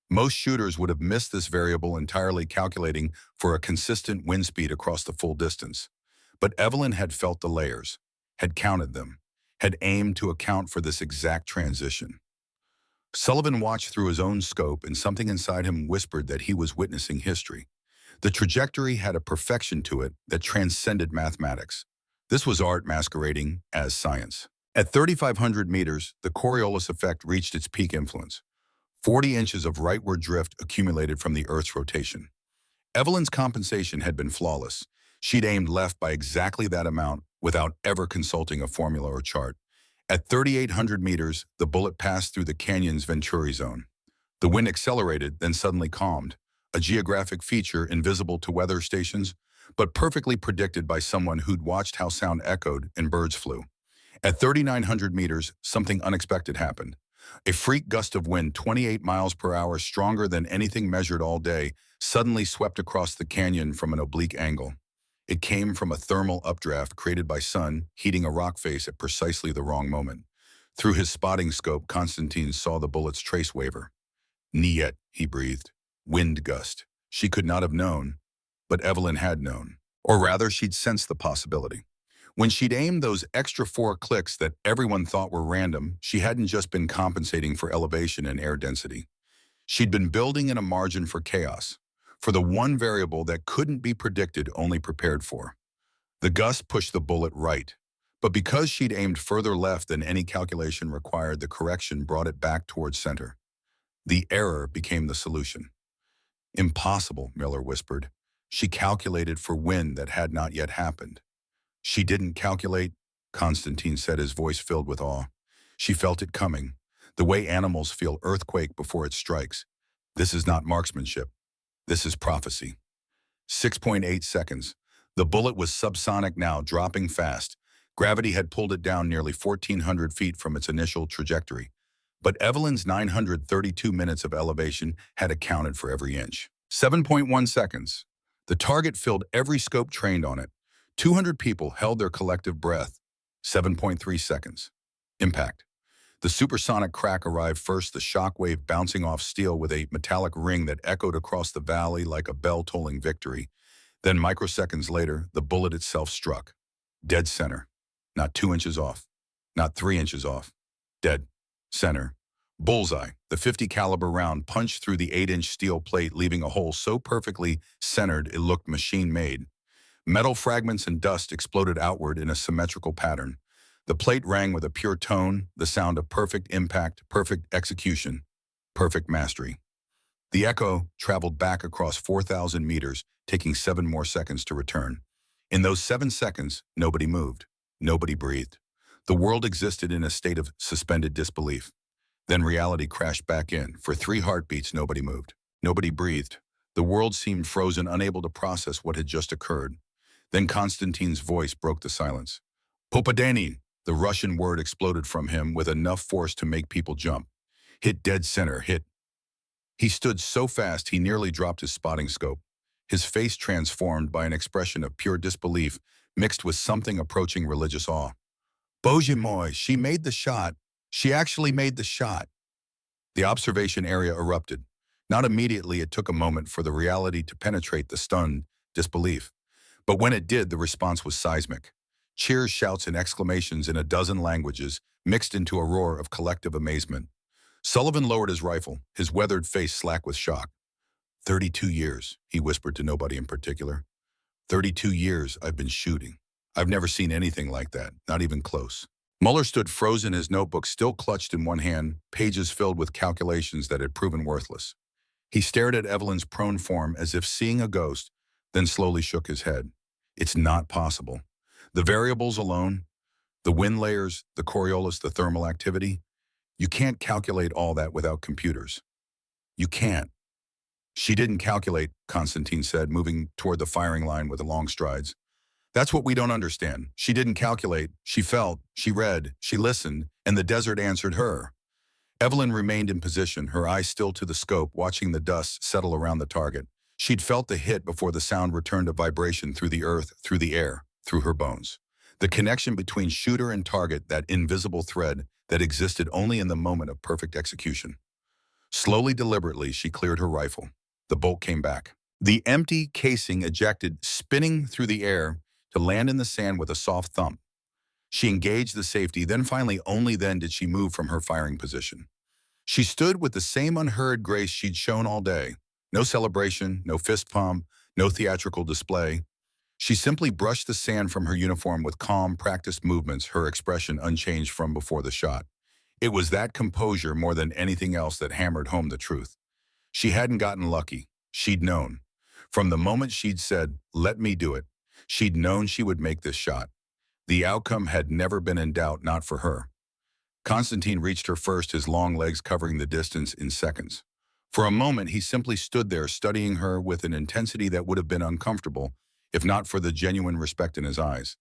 Most shooters would have missed this variable entirely, calculating for a consistent wind speed across the full distance. But Evelyn had felt the layers, had counted them, had aimed to account for this exact transition. Sullivan watched through his own scope, and something inside him whispered that he was witnessing history. The trajectory had a perfection to it that transcended mathematics. This was art masquerading as science. At 3,500 meters, the Coriolis effect reached its peak influence. 40 inches of rightward drift accumulated from the Earth's rotation. Evelyn's compensation had been flawless. She'd aimed left by exactly that amount without ever consulting a formula or chart. At 3,800 meters, the bullet passed through the canyon's Venturi zone. The wind accelerated, then suddenly calmed, a geographic feature invisible to weather stations, but perfectly predicted by someone who'd watched how sound echoed and birds flew. At 3,900 meters, something unexpected happened. A freak gust of wind, 28 miles per hour, stronger than anything measured all day, suddenly swept across the canyon from an oblique angle. It came from a thermal updraft created by sun heating a rock face at precisely the wrong moment. Through his spotting scope, Constantine saw the bullet's trace waver. Niet, he breathed. Wind gust. She could not have known, but Evelyn had known. Or rather, she'd sensed the possibility. When she'd aimed those extra 4 clicks that everyone thought were random, she hadn't just been compensating for elevation and air density. She'd been building in a margin for chaos, for the one variable that couldn't be predicted, only prepared for. The gust pushed the bullet right, but because she'd aimed further left than any calculation required, the correction brought it back towards center. The error became the solution. Impossible, Miller whispered. She calculated for wind that had not yet happened. She didn't calculate, Constantine said, his voice filled with awe. She felt it coming, the way animals feel earthquake before it strikes. This is not marksmanship. This is prophecy. 6.8 seconds. The bullet was subsonic now, dropping fast. Gravity had pulled it down nearly 1,400 feet from its initial trajectory. But Evelyn's 932 minutes of elevation had accounted for every inch. 7.1 seconds. The target filled every scope trained on it. 200 people held their collective breath. 7.3 seconds. Impact. The supersonic crack arrived first, the shock wave bouncing off steel with a metallic ring that echoed across the valley like a bell tolling victory. Then microseconds later, the bullet itself struck. Dead center. Not 2 inches off. Not 3 inches off. Dead center. Bullseye. The .50 caliber round punched through the 8-inch steel plate, leaving a hole so perfectly centered it looked machine-made. Metal fragments and dust exploded outward in a symmetrical pattern. The plate rang with a pure tone, the sound of perfect impact, perfect execution, perfect mastery. The echo traveled back across 4,000 meters, taking 7 more seconds to return. In those 7 seconds, nobody moved. Nobody breathed. The world existed in a state of suspended disbelief. Then reality crashed back in. For 3 heartbeats, nobody moved. Nobody breathed. The world seemed frozen, unable to process what had just occurred. Then Constantine's voice broke the silence. Popadanin! The Russian word exploded from him with enough force to make people jump. Hit dead center, hit. He stood so fast he nearly dropped his spotting scope, his face transformed by an expression of pure disbelief mixed with something approaching religious awe. Bože moj, she made the shot. She actually made the shot. The observation area erupted. Not immediately, it took a moment for the reality to penetrate the stunned disbelief. But when it did, the response was seismic. Cheers, shouts, and exclamations in a dozen languages mixed into a roar of collective amazement. Sullivan lowered his rifle, his weathered face slack with shock. 32 years, he whispered to nobody in particular. 32 years I've been shooting. I've never seen anything like that, not even close. Muller stood frozen, his notebook still clutched in one hand, pages filled with calculations that had proven worthless. He stared at Evelyn's prone form as if seeing a ghost, then slowly shook his head. It's not possible. The variables alone, the wind layers, the Coriolis, the thermal activity, you can't calculate all that without computers. You can't. She didn't calculate, Constantine said, moving toward the firing line with long strides. That's what we don't understand. She didn't calculate. She felt, she read, she listened, and the desert answered her. Evelyn remained in position, her eyes still to the scope, watching the dust settle around the target. She'd felt the hit before the sound returned to vibration through the earth, through the air, through her bones. The connection between shooter and target, that invisible thread that existed only in the moment of perfect execution. Slowly, deliberately, she cleared her rifle. The bolt came back. The empty casing ejected, spinning through the air to land in the sand with a soft thump. She engaged the safety, then finally, only then did she move from her firing position. She stood with the same unhurried grace she'd shown all day. No celebration, no fist pump, no theatrical display. She simply brushed the sand from her uniform with calm, practiced movements, her expression unchanged from before the shot. It was that composure more than anything else that hammered home the truth. She hadn't gotten lucky. She'd known. From the moment she'd said, "Let me do it," she'd known she would make this shot. The outcome had never been in doubt, not for her. Constantine reached her first, his long legs covering the distance in seconds. For a moment, he simply stood there, studying her with an intensity that would have been uncomfortable, if not for the genuine respect in his eyes.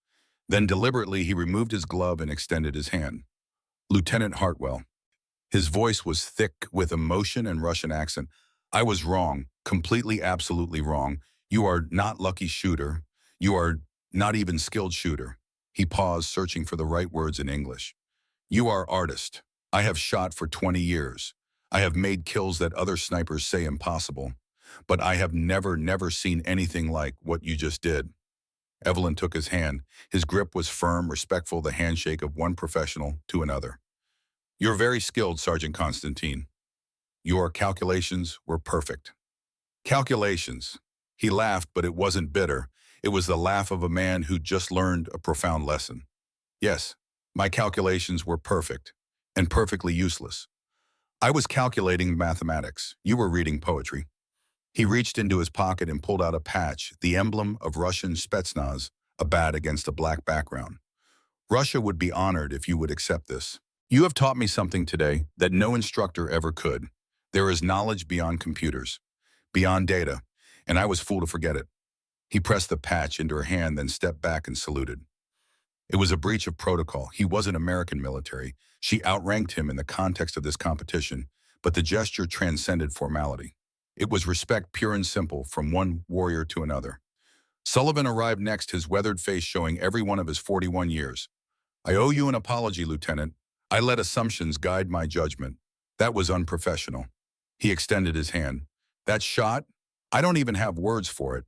Then deliberately, he removed his glove and extended his hand. Lieutenant Hartwell. His voice was thick with emotion and Russian accent. I was wrong, completely, absolutely wrong. You are not lucky shooter. You are not even skilled shooter. He paused, searching for the right words in English. You are artist. I have shot for 20 years. I have made kills that other snipers say impossible. But I have never seen anything like what you just did. Evelyn took his hand. His grip was firm, respectful, the handshake of one professional to another. You're very skilled, Sergeant Constantine. Your calculations were perfect. Calculations. He laughed, but it wasn't bitter. It was the laugh of a man who just learned a profound lesson. Yes, my calculations were perfect, and perfectly useless. I was calculating mathematics. You were reading poetry. He reached into his pocket and pulled out a patch, the emblem of Russian Spetsnaz, a bat against a black background. Russia would be honored if you would accept this. You have taught me something today that no instructor ever could. There is knowledge beyond computers, beyond data, and I was fool to forget it. He pressed the patch into her hand, then stepped back and saluted. It was a breach of protocol. He wasn't American military. She outranked him in the context of this competition, but the gesture transcended formality. It was respect pure and simple from one warrior to another. Sullivan arrived next, his weathered face showing every one of his 41 years. I owe you an apology, Lieutenant. I let assumptions guide my judgment. That was unprofessional. He extended his hand. That shot? I don't even have words for it.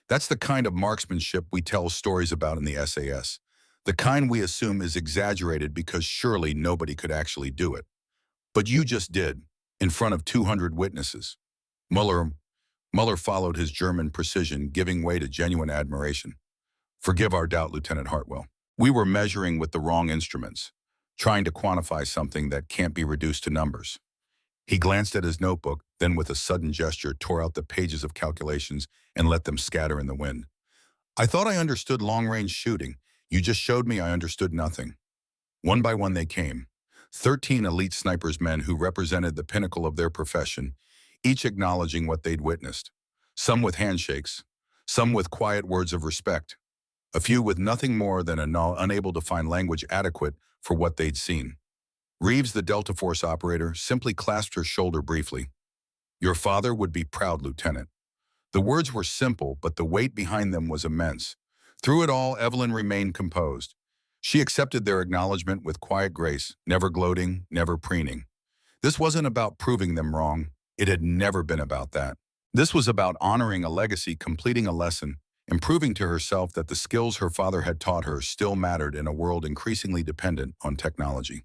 That's the kind of marksmanship we tell stories about in the SAS. The kind we assume is exaggerated because surely nobody could actually do it. But you just did, in front of 200 witnesses. Muller followed his German precision, giving way to genuine admiration. Forgive our doubt, Lieutenant Hartwell. We were measuring with the wrong instruments, trying to quantify something that can't be reduced to numbers. He glanced at his notebook, then with a sudden gesture tore out the pages of calculations and let them scatter in the wind. I thought I understood long-range shooting. You just showed me I understood nothing. One by one they came. 13 elite snipers, men who represented the pinnacle of their profession, each acknowledging what they'd witnessed. Some with handshakes, some with quiet words of respect, a few with nothing more than unable to find language adequate for what they'd seen. Reeves, the Delta Force operator, simply clasped her shoulder briefly. Your father would be proud, Lieutenant. The words were simple, but the weight behind them was immense. Through it all, Evelyn remained composed. She accepted their acknowledgement with quiet grace, never gloating, never preening. This wasn't about proving them wrong. It had never been about that. This was about honoring a legacy, completing a lesson, and proving to herself that the skills her father had taught her still mattered in a world increasingly dependent on technology.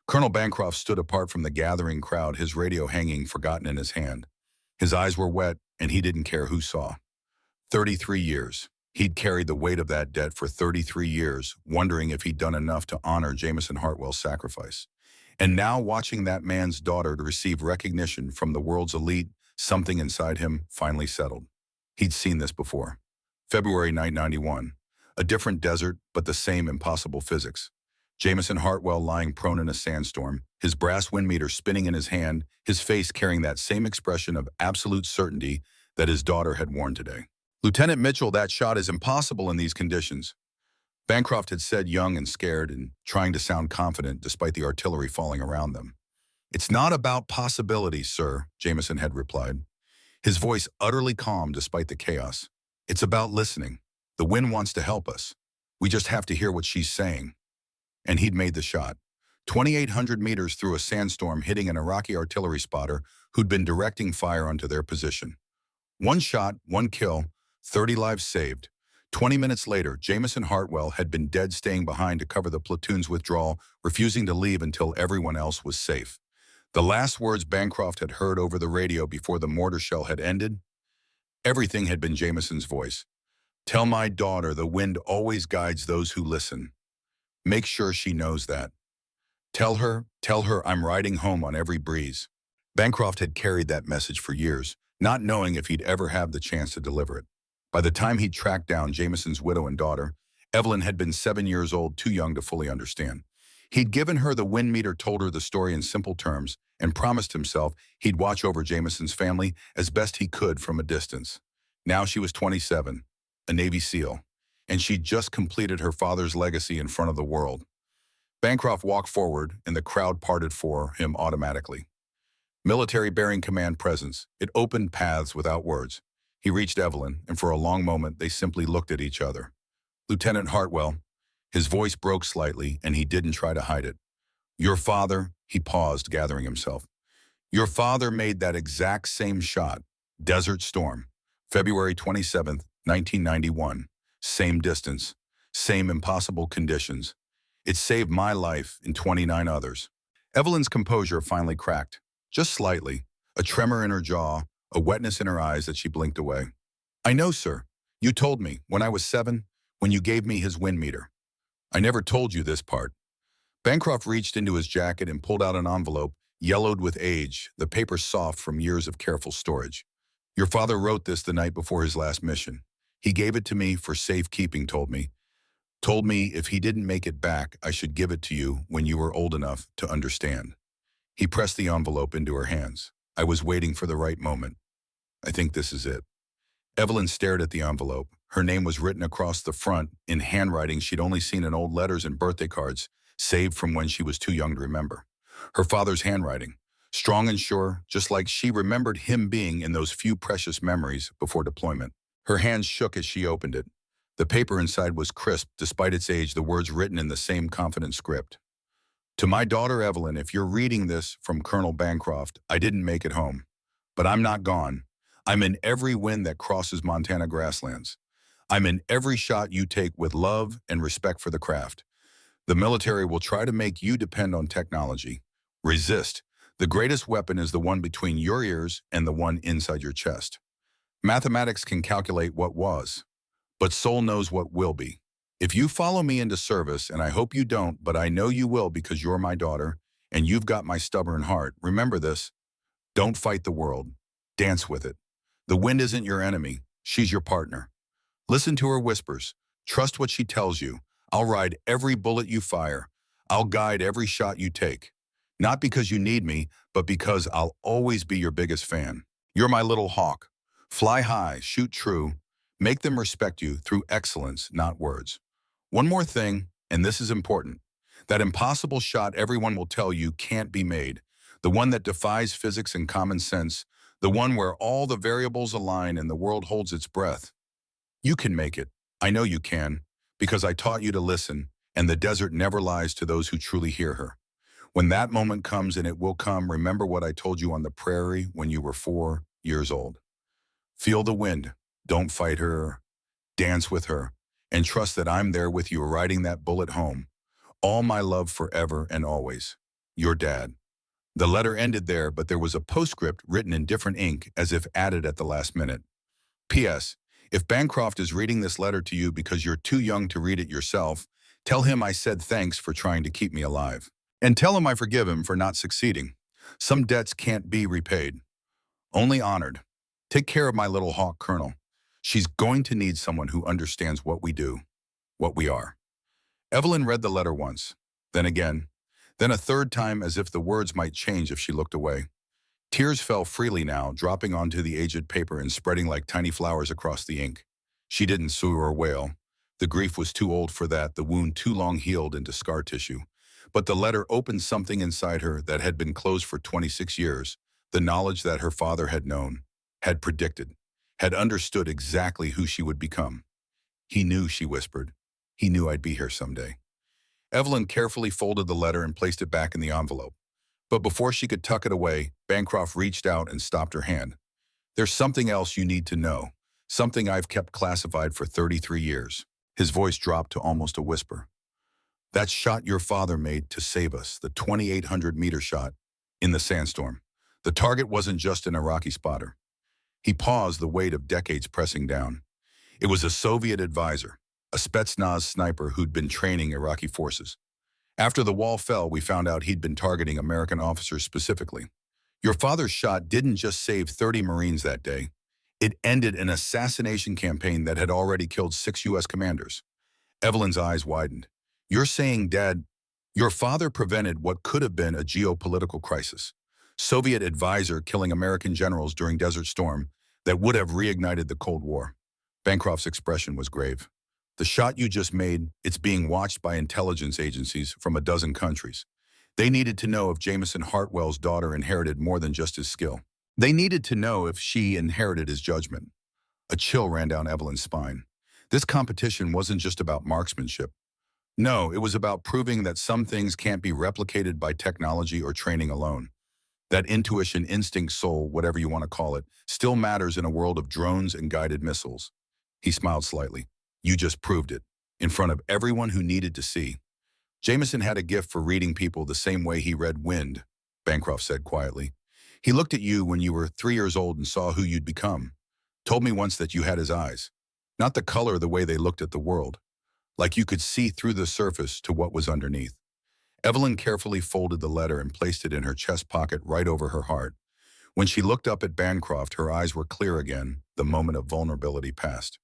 Colonel Bancroft stood apart from the gathering crowd, his radio hanging forgotten in his hand. His eyes were wet, and he didn't care who saw. 33 years. He'd carried the weight of that debt for 33 years, wondering if he'd done enough to honor Jameson Hartwell's sacrifice. And now, watching that man's daughter to receive recognition from the world's elite, something inside him finally settled. He'd seen this before. February 1991. A different desert, but the same impossible physics. Jameson Hartwell lying prone in a sandstorm, his brass wind meter spinning in his hand, his face carrying that same expression of absolute certainty that his daughter had worn today. Lieutenant Mitchell, that shot is impossible in these conditions. Bancroft had said, young and scared and trying to sound confident despite the artillery falling around them. It's not about possibilities, sir, Jameson had replied, his voice utterly calm despite the chaos. It's about listening. The wind wants to help us. We just have to hear what she's saying. And he'd made the shot. 2,800 meters through a sandstorm, hitting an Iraqi artillery spotter who'd been directing fire onto their position. One shot, one kill, 30 lives saved. 20 minutes later, Jameson Hartwell had been dead, staying behind to cover the platoon's withdrawal, refusing to leave until everyone else was safe. The last words Bancroft had heard over the radio before the mortar shell had ended, everything had been Jameson's voice. Tell my daughter the wind always guides those who listen. Make sure she knows that. Tell her I'm riding home on every breeze. Bancroft had carried that message for years, not knowing if he'd ever have the chance to deliver it. By the time he'd tracked down Jameson's widow and daughter, Evelyn had been 7 years old, too young to fully understand. He'd given her the wind meter, told her the story in simple terms, and promised himself he'd watch over Jameson's family as best he could from a distance. Now she was 27, a Navy SEAL, and she'd just completed her father's legacy in front of the world. Bancroft walked forward, and the crowd parted for him automatically. Military bearing command presence, it opened paths without words. He reached Evelyn, and for a long moment they simply looked at each other. Lieutenant Hartwell, his voice broke slightly, and he didn't try to hide it. Your father, he paused, gathering himself. Your father made that exact same shot. Desert Storm, February 27th, 1991. Same distance, same impossible conditions. It saved my life and 29 others. Evelyn's composure finally cracked, just slightly, a tremor in her jaw, a wetness in her eyes that she blinked away. I know, sir. You told me, when I was 7, when you gave me his wind meter. I never told you this part. Bancroft reached into his jacket and pulled out an envelope, yellowed with age, the paper soft from years of careful storage. Your father wrote this the night before his last mission. He gave it to me for safekeeping, told me. Told me if he didn't make it back, I should give it to you when you were old enough to understand. He pressed the envelope into her hands. I was waiting for the right moment. I think this is it. Evelyn stared at the envelope. Her name was written across the front in handwriting she'd only seen in old letters and birthday cards, saved from when she was too young to remember. Her father's handwriting, strong and sure, just like she remembered him being in those few precious memories before deployment. Her hands shook as she opened it. The paper inside was crisp, despite its age, the words written in the same confident script. To my daughter Evelyn, if you're reading this from Colonel Bancroft, I didn't make it home. But I'm not gone. I'm in every wind that crosses Montana grasslands. I'm in every shot you take with love and respect for the craft. The military will try to make you depend on technology. Resist. The greatest weapon is the one between your ears and the one inside your chest. Mathematics can calculate what was, but soul knows what will be. If you follow me into service, and I hope you don't, but I know you will because you're my daughter, and you've got my stubborn heart, remember this. Don't fight the world. Dance with it. The wind isn't your enemy. She's your partner. Listen to her whispers. Trust what she tells you. I'll ride every bullet you fire. I'll guide every shot you take. Not because you need me, but because I'll always be your biggest fan. You're my little hawk. Fly high, shoot true. Make them respect you through excellence, not words. One more thing, and this is important. That impossible shot everyone will tell you can't be made. The one that defies physics and common sense. The one where all the variables align and the world holds its breath. You can make it. I know you can, because I taught you to listen, and the desert never lies to those who truly hear her. When that moment comes, and it will come, remember what I told you on the prairie when you were 4 years old. Feel the wind. Don't fight her. Dance with her. And trust that I'm there with you riding that bullet home. All my love forever and always. Your dad. The letter ended there, but there was a postscript written in different ink as if added at the last minute. P.S. If Bancroft is reading this letter to you because you're too young to read it yourself, tell him I said thanks for trying to keep me alive. And tell him I forgive him for not succeeding. Some debts can't be repaid. Only honored. Take care of my little hawk, Colonel. She's going to need someone who understands what we do, what we are. Evelyn read the letter once, then again, then a third time as if the words might change if she looked away. Tears fell freely now, dropping onto the aged paper and spreading like tiny flowers across the ink. She didn't sue or wail. The grief was too old for that, the wound too long healed into scar tissue. But the letter opened something inside her that had been closed for 26 years, the knowledge that her father had known, had predicted, had understood exactly who she would become. He knew, she whispered. He knew I'd be here someday. Evelyn carefully folded the letter and placed it back in the envelope. But before she could tuck it away, Bancroft reached out and stopped her hand. There's something else you need to know, something I've kept classified for 33 years. His voice dropped to almost a whisper. That shot your father made to save us, the 2,800-meter shot in the sandstorm. The target wasn't just an Iraqi spotter. He paused, the weight of decades pressing down. It was a Soviet advisor, a Spetsnaz sniper who'd been training Iraqi forces. After the wall fell, we found out he'd been targeting American officers specifically. Your father's shot didn't just save 30 Marines that day. It ended an assassination campaign that had already killed 6 U.S. commanders. Evelyn's eyes widened. You're saying, Dad, your father prevented what could have been a geopolitical crisis. Soviet advisor killing American generals during Desert Storm that would have reignited the Cold War. Bancroft's expression was grave. The shot you just made, it's being watched by intelligence agencies from a dozen countries. They needed to know if Jameson Hartwell's daughter inherited more than just his skill. They needed to know if she inherited his judgment. A chill ran down Evelyn's spine. This competition wasn't just about marksmanship. No, it was about proving that some things can't be replicated by technology or training alone. That intuition, instinct, soul, whatever you want to call it, still matters in a world of drones and guided missiles. He smiled slightly. You just proved it, in front of everyone who needed to see. Jameson had a gift for reading people the same way he read wind, Bancroft said quietly. He looked at you when you were 3 years old and saw who you'd become. Told me once that you had his eyes. Not the color, the way they looked at the world. Like you could see through the surface to what was underneath. Evelyn carefully folded the letter and placed it in her chest pocket right over her heart. When she looked up at Bancroft, her eyes were clear again. The moment of vulnerability passed.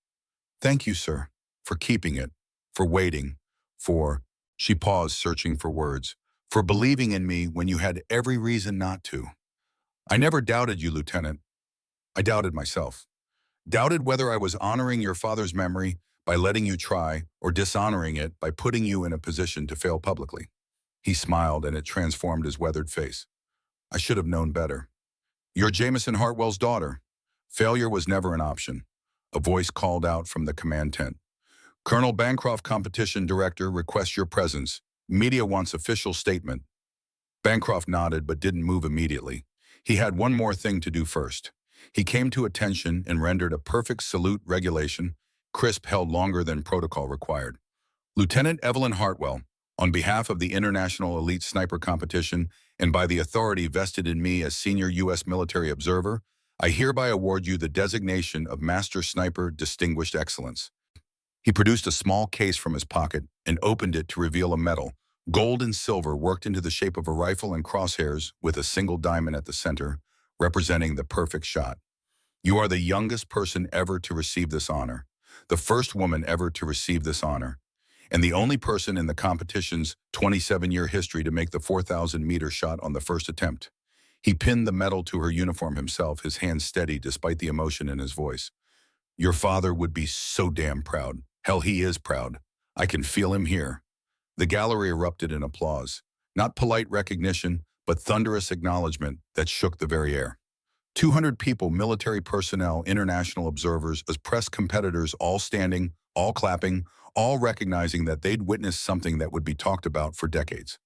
Thank you, sir, for keeping it, for waiting, for, she paused, searching for words, for believing in me when you had every reason not to. I never doubted you, Lieutenant. I doubted myself. Doubted whether I was honoring your father's memory by letting you try or dishonoring it by putting you in a position to fail publicly. He smiled and it transformed his weathered face. I should have known better. You're Jameson Hartwell's daughter. Failure was never an option. A voice called out from the command tent. Colonel Bancroft, competition director, requests your presence. Media wants official statement. Bancroft nodded but didn't move immediately. He had one more thing to do first. He came to attention and rendered a perfect salute regulation, crisp, held longer than protocol required. Lieutenant Evelyn Hartwell, on behalf of the International Elite Sniper Competition and by the authority vested in me as Senior U.S. Military Observer, I hereby award you the designation of Master Sniper Distinguished Excellence. He produced a small case from his pocket and opened it to reveal a medal, gold and silver worked into the shape of a rifle and crosshairs with a single diamond at the center, representing the perfect shot. You are the youngest person ever to receive this honor, the first woman ever to receive this honor, and the only person in the competition's 27-year history to make the 4,000-meter shot on the first attempt. He pinned the medal to her uniform himself, his hands steady despite the emotion in his voice. Your father would be so damn proud. Hell, he is proud. I can feel him here. The gallery erupted in applause. Not polite recognition, but thunderous acknowledgement that shook the very air. 200 people, military personnel, international observers, as press competitors, all standing, all clapping, all recognizing that they'd witnessed something that would be talked about for decades.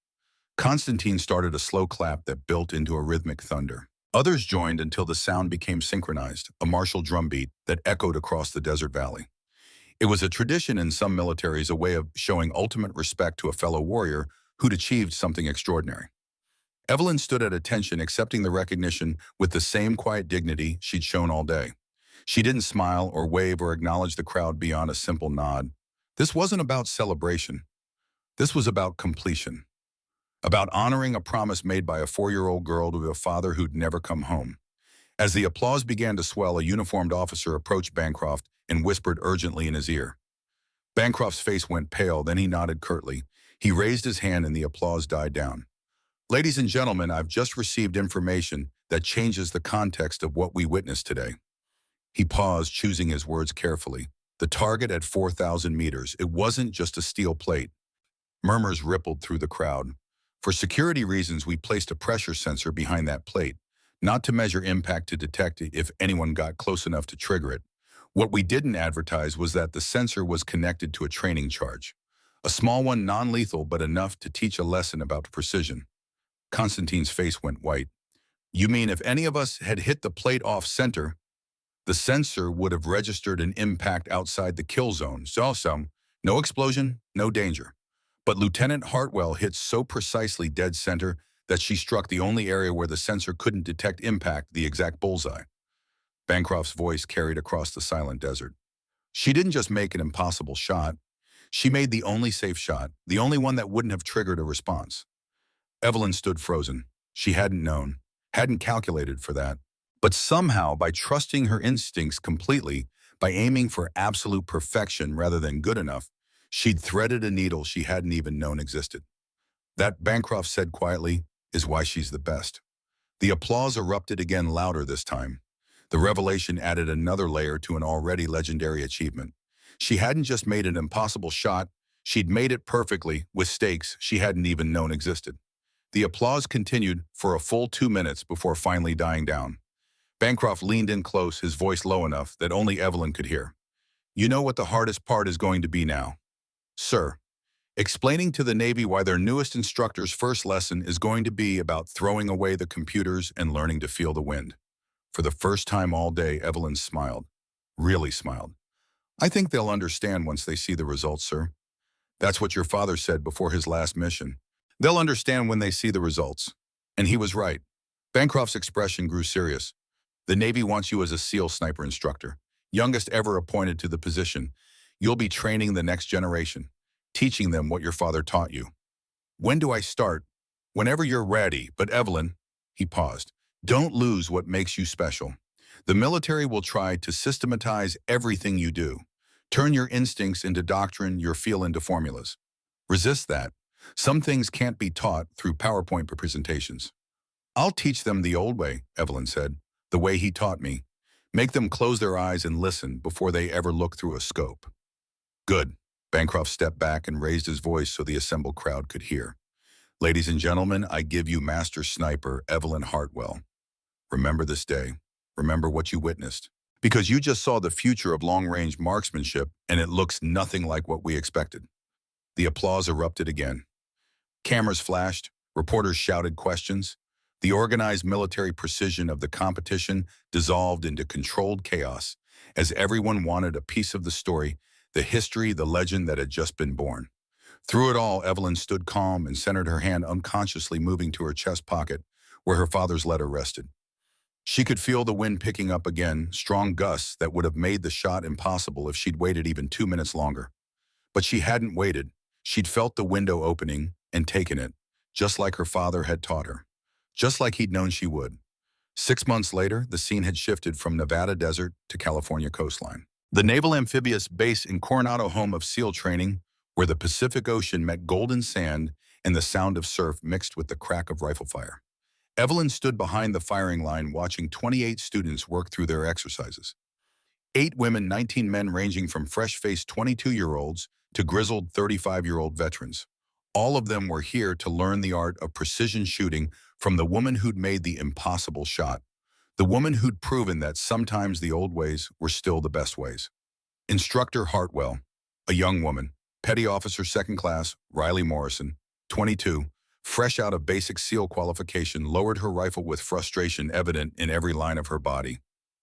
Constantine started a slow clap that built into a rhythmic thunder. Others joined until the sound became synchronized, a martial drumbeat that echoed across the desert valley. It was a tradition in some militaries, a way of showing ultimate respect to a fellow warrior who'd achieved something extraordinary. Evelyn stood at attention, accepting the recognition with the same quiet dignity she'd shown all day. She didn't smile or wave or acknowledge the crowd beyond a simple nod. This wasn't about celebration. This was about completion. About honoring a promise made by a 4-year-old girl to a father who'd never come home. As the applause began to swell, a uniformed officer approached Bancroft and whispered urgently in his ear. Bancroft's face went pale, then he nodded curtly. He raised his hand and the applause died down. Ladies and gentlemen, I've just received information that changes the context of what we witnessed today. He paused, choosing his words carefully. The target at 4,000 meters. It wasn't just a steel plate. Murmurs rippled through the crowd. For security reasons, we placed a pressure sensor behind that plate, not to measure impact, to detect if anyone got close enough to trigger it. What we didn't advertise was that the sensor was connected to a training charge. A small one, non-lethal, but enough to teach a lesson about precision. Constantine's face went white. You mean if any of us had hit the plate off center, the sensor would have registered an impact outside the kill zone? So, no explosion, no danger. But Lieutenant Hartwell hit so precisely dead center that she struck the only area where the sensor couldn't detect impact, the exact bullseye. Bancroft's voice carried across the silent desert. She didn't just make an impossible shot. She made the only safe shot, the only one that wouldn't have triggered a response. Evelyn stood frozen. She hadn't known, hadn't calculated for that. But somehow, by trusting her instincts completely, by aiming for absolute perfection rather than good enough, she'd threaded a needle she hadn't even known existed. That, Bancroft said quietly, is why she's the best. The applause erupted again, louder this time. The revelation added another layer to an already legendary achievement. She hadn't just made an impossible shot, she'd made it perfectly with stakes she hadn't even known existed. The applause continued for a full 2 minutes before finally dying down. Bancroft leaned in close, his voice low enough that only Evelyn could hear. You know what the hardest part is going to be now, sir? Explaining to the Navy why their newest instructor's first lesson is going to be about throwing away the computers and learning to feel the wind. For the first time all day, Evelyn smiled. Really smiled. I think they'll understand once they see the results, sir. That's what your father said before his last mission. They'll understand when they see the results. And he was right. Bancroft's expression grew serious. The Navy wants you as a SEAL sniper instructor, youngest ever appointed to the position. You'll be training the next generation, teaching them what your father taught you. When do I start? Whenever you're ready, but Evelyn, he paused, don't lose what makes you special. The military will try to systematize everything you do. Turn your instincts into doctrine, your feel into formulas. Resist that. Some things can't be taught through PowerPoint presentations. I'll teach them the old way, Evelyn said, the way he taught me. Make them close their eyes and listen before they ever look through a scope. Good. Bancroft stepped back and raised his voice so the assembled crowd could hear. Ladies and gentlemen, I give you Master Sniper Evelyn Hartwell. Remember this day. Remember what you witnessed. Because you just saw the future of long-range marksmanship, and it looks nothing like what we expected. The applause erupted again. Cameras flashed, reporters shouted questions. The organized military precision of the competition dissolved into controlled chaos, as everyone wanted a piece of the story, the history, the legend that had just been born. Through it all, Evelyn stood calm and centered her hand unconsciously moving to her chest pocket, where her father's letter rested. She could feel the wind picking up again, strong gusts that would have made the shot impossible if she'd waited even 2 minutes longer. But she hadn't waited. She'd felt the window opening and taken it, just like her father had taught her, just like he'd known she would. 6 months later, the scene had shifted from Nevada desert to California coastline. The Naval Amphibious Base in Coronado, home of SEAL training, where the Pacific Ocean met golden sand and the sound of surf mixed with the crack of rifle fire. Evelyn stood behind the firing line watching 28 students work through their exercises. 8 women, 19 men ranging from fresh-faced 22-year-olds to grizzled 35-year-old veterans. All of them were here to learn the art of precision shooting from the woman who'd made the impossible shot, the woman who'd proven that sometimes the old ways were still the best ways. Instructor Hartwell, a young woman, Petty Officer Second Class Riley Morrison, 22, fresh out of basic SEAL qualification, lowered her rifle with frustration evident in every line of her body.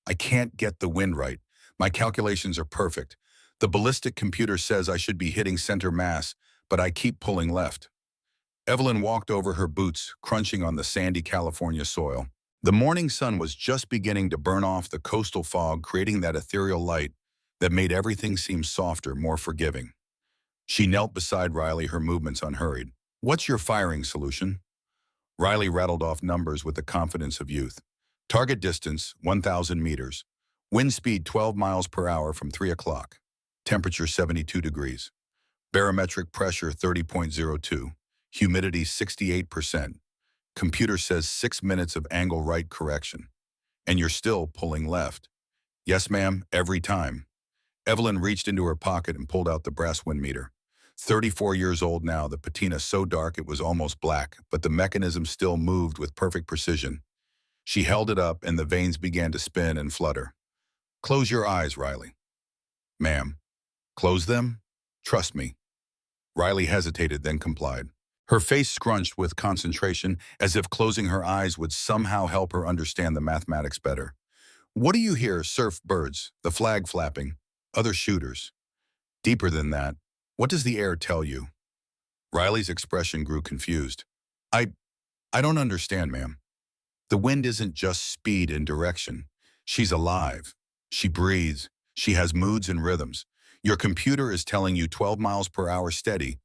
I can't get the wind right. My calculations are perfect. The ballistic computer says I should be hitting center mass, but I keep pulling left. Evelyn walked over her boots, crunching on the sandy California soil. The morning sun was just beginning to burn off the coastal fog, creating that ethereal light that made everything seem softer, more forgiving. She knelt beside Riley, her movements unhurried. What's your firing solution? Riley rattled off numbers with the confidence of youth. Target distance, 1,000 meters. Wind speed 12 miles per hour from 3 o'clock. Temperature 72 degrees. Barometric pressure 30.02. Humidity 68%. Computer says 6 minutes of angle right correction. And you're still pulling left. Yes, ma'am, every time. Evelyn reached into her pocket and pulled out the brass wind meter. 34 years old now, the patina so dark it was almost black, but the mechanism still moved with perfect precision. She held it up and the vanes began to spin and flutter. Close your eyes, Riley. Ma'am. Close them? Trust me. Riley hesitated, then complied. Her face scrunched with concentration, as if closing her eyes would somehow help her understand the mathematics better. What do you hear? Surf, birds, the flag flapping, other shooters. Deeper than that, what does the air tell you? Riley's expression grew confused. I don't understand, ma'am. The wind isn't just speed and direction. She's alive. She breathes. She has moods and rhythms. Your computer is telling you 12 miles per hour steady.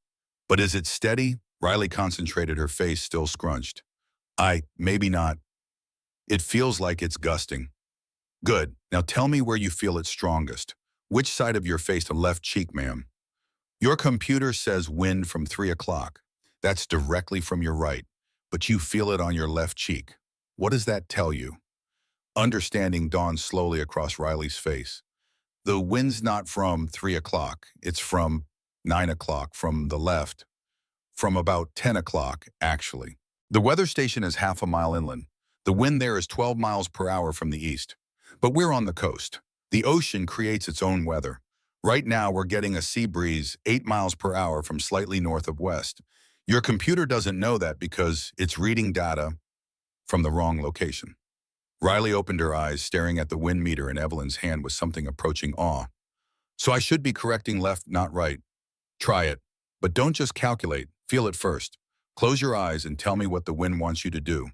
But is it steady? Riley concentrated, her face still scrunched. Maybe not. It feels like it's gusting. Good. Now tell me where you feel it strongest. Which side of your face? The left cheek, ma'am. Your computer says wind from 3 o'clock. That's directly from your right, but you feel it on your left cheek. What does that tell you? Understanding dawned slowly across Riley's face. The wind's not from 3 o'clock. It's from 9 o'clock, from the left, from about 10 o'clock, actually. The weather station is half a mile inland. The wind there is 12 miles per hour from the east. But we're on the coast. The ocean creates its own weather. Right now, we're getting a sea breeze 8 miles per hour from slightly north of west. Your computer doesn't know that because it's reading data from the wrong location. Riley opened her eyes, staring at the wind meter in Evelyn's hand with something approaching awe. So I should be correcting left, not right. Try it. But don't just calculate. Feel it first. Close your eyes and tell me what the wind wants you to do.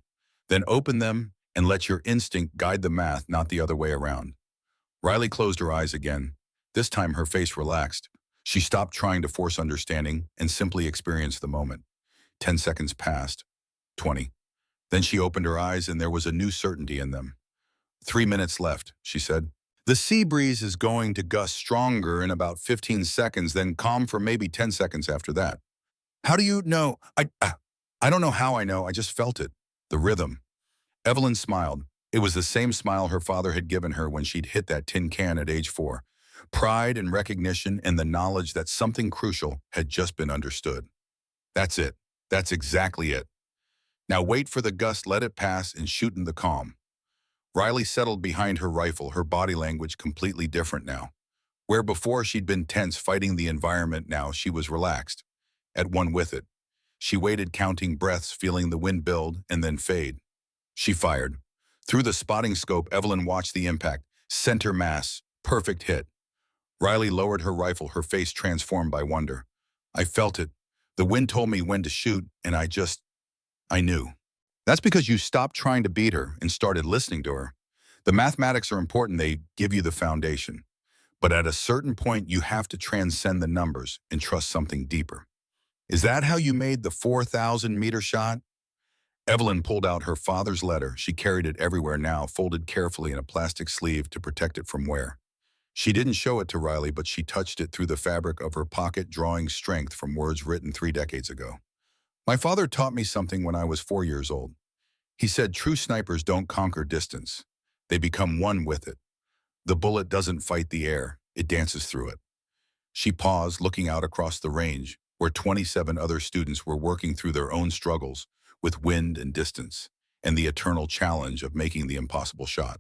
Then open them and let your instinct guide the math, not the other way around. Riley closed her eyes again. This time her face relaxed. She stopped trying to force understanding and simply experienced the moment. 10 seconds passed. 20. Then she opened her eyes and there was a new certainty in them. 3 minutes left, she said. The sea breeze is going to gust stronger in about 15 seconds, then calm for maybe 10 seconds after that. How do you know? I don't know how I know, I just felt it. The rhythm. Evelyn smiled. It was the same smile her father had given her when she'd hit that tin can at age 4. Pride and recognition and the knowledge that something crucial had just been understood. That's it. That's exactly it. Now wait for the gust, let it pass, and shoot in the calm. Riley settled behind her rifle, her body language completely different now. Where before she'd been tense fighting the environment, now she was relaxed, at one with it. She waited, counting breaths, feeling the wind build and then fade. She fired. Through the spotting scope, Evelyn watched the impact. Center mass. Perfect hit. Riley lowered her rifle, her face transformed by wonder. I felt it. The wind told me when to shoot, and I knew. That's because you stopped trying to beat her and started listening to her. The mathematics are important, they give you the foundation. But at a certain point, you have to transcend the numbers and trust something deeper. Is that how you made the 4,000-meter shot? Evelyn pulled out her father's letter. She carried it everywhere now, folded carefully in a plastic sleeve to protect it from wear. She didn't show it to Riley, but she touched it through the fabric of her pocket, drawing strength from words written 3 decades ago. My father taught me something when I was 4 years old. He said true snipers don't conquer distance. They become one with it. The bullet doesn't fight the air, it dances through it. She paused, looking out across the range, where 27 other students were working through their own struggles with wind and distance, and the eternal challenge of making the impossible shot.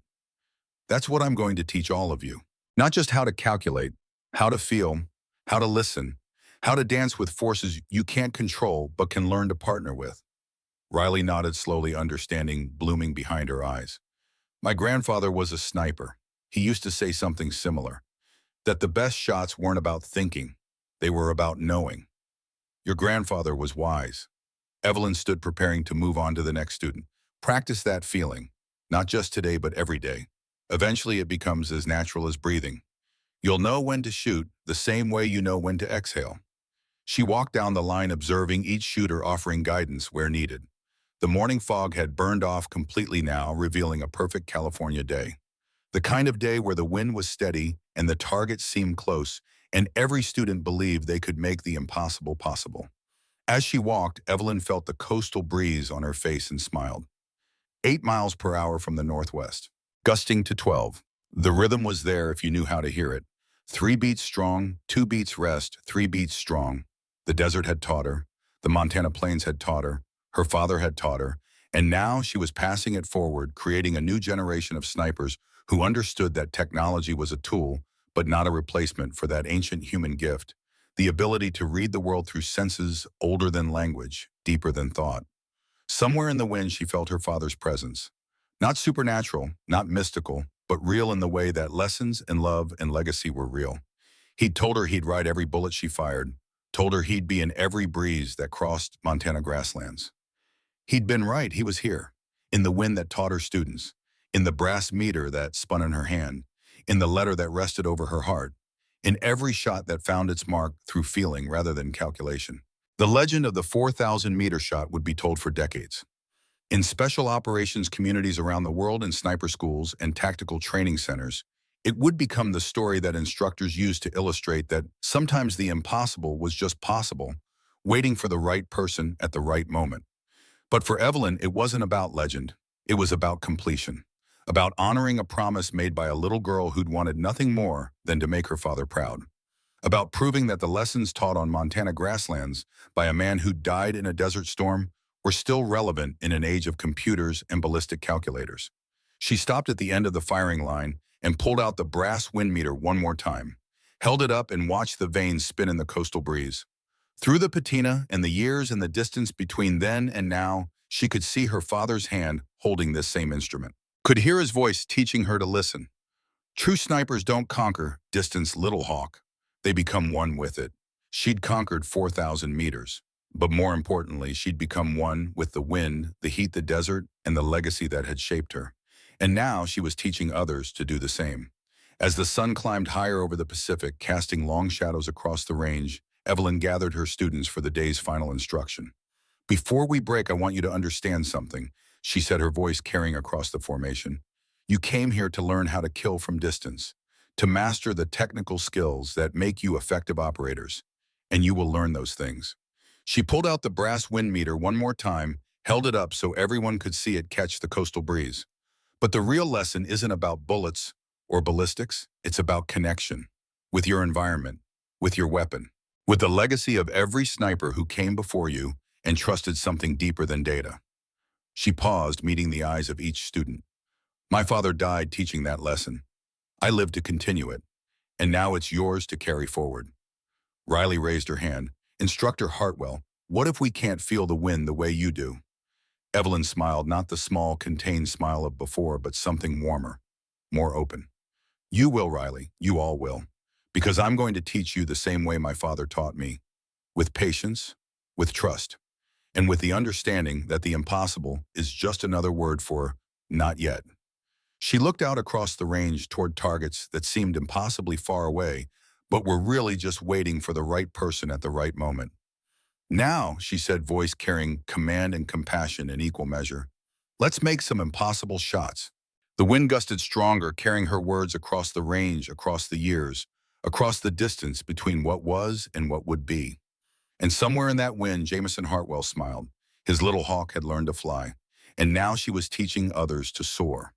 That's what I'm going to teach all of you. Not just how to calculate, how to feel, how to listen, how to dance with forces you can't control but can learn to partner with. Riley nodded slowly, understanding blooming behind her eyes. My grandfather was a sniper. He used to say something similar, that the best shots weren't about thinking, they were about knowing. Your grandfather was wise. Evelyn stood, preparing to move on to the next student. Practice that feeling, not just today but every day. Eventually it becomes as natural as breathing. You'll know when to shoot the same way you know when to exhale. She walked down the line, observing each shooter, offering guidance where needed. The morning fog had burned off completely now, revealing a perfect California day. The kind of day where the wind was steady and the target seemed close, and every student believed they could make the impossible possible. As she walked, Evelyn felt the coastal breeze on her face and smiled. 8 miles per hour from the northwest, gusting to 12. The rhythm was there if you knew how to hear it. 3 beats strong, 2 beats rest, 3 beats strong. The desert had taught her. The Montana plains had taught her. Her father had taught her. And now she was passing it forward, creating a new generation of snipers who understood that technology was a tool, but not a replacement for that ancient human gift, the ability to read the world through senses older than language, deeper than thought. Somewhere in the wind, she felt her father's presence. Not supernatural, not mystical, but real in the way that lessons and love and legacy were real. He'd told her he'd ride every bullet she fired, told her he'd be in every breeze that crossed Montana grasslands. He'd been right, he was here, in the wind that taught her students, in the brass meter that spun in her hand, in the letter that rested over her heart, in every shot that found its mark through feeling rather than calculation. The legend of the 4,000-meter shot would be told for decades. In special operations communities around the world, in sniper schools and tactical training centers, it would become the story that instructors used to illustrate that sometimes the impossible was just possible, waiting for the right person at the right moment. But for Evelyn, it wasn't about legend. It was about completion. about honoring a promise made by a little girl who'd wanted nothing more than to make her father proud, about proving that the lessons taught on Montana grasslands by a man who died in a desert storm were still relevant in an age of computers and ballistic calculators. She stopped at the end of the firing line and pulled out the brass wind meter one more time, held it up and watched the vanes spin in the coastal breeze. Through the patina and the years and the distance between then and now, she could see her father's hand holding this same instrument, could hear his voice teaching her to listen. True snipers don't conquer distance, Little Hawk. They become one with it. She'd conquered 4,000 meters. But more importantly, she'd become one with the wind, the heat, the desert, and the legacy that had shaped her. And now she was teaching others to do the same. As the sun climbed higher over the Pacific, casting long shadows across the range, Evelyn gathered her students for the day's final instruction. "Before we break, I want you to understand something," she said, her voice carrying across the formation. "You came here to learn how to kill from distance, to master the technical skills that make you effective operators, and you will learn those things." She pulled out the brass wind meter one more time, held it up so everyone could see it catch the coastal breeze. But the real lesson isn't about bullets or ballistics, it's about connection with your environment, with your weapon, with the legacy of every sniper who came before you and trusted something deeper than data. She paused, meeting the eyes of each student. "My father died teaching that lesson. I lived to continue it, and now it's yours to carry forward." Riley raised her hand. "Instructor Hartwell, what if we can't feel the wind the way you do?" Evelyn smiled, not the small, contained smile of before, but something warmer, more open. "You will, Riley, you all will, because I'm going to teach you the same way my father taught me, with patience, with trust, and with the understanding that the impossible is just another word for not yet." She looked out across the range toward targets that seemed impossibly far away, but were really just waiting for the right person at the right moment. "Now," she said, voice carrying command and compassion in equal measure, "let's make some impossible shots." The wind gusted stronger, carrying her words across the range, across the years, across the distance between what was and what would be. And somewhere in that wind, Jameson Hartwell smiled. His little hawk had learned to fly, and now she was teaching others to soar.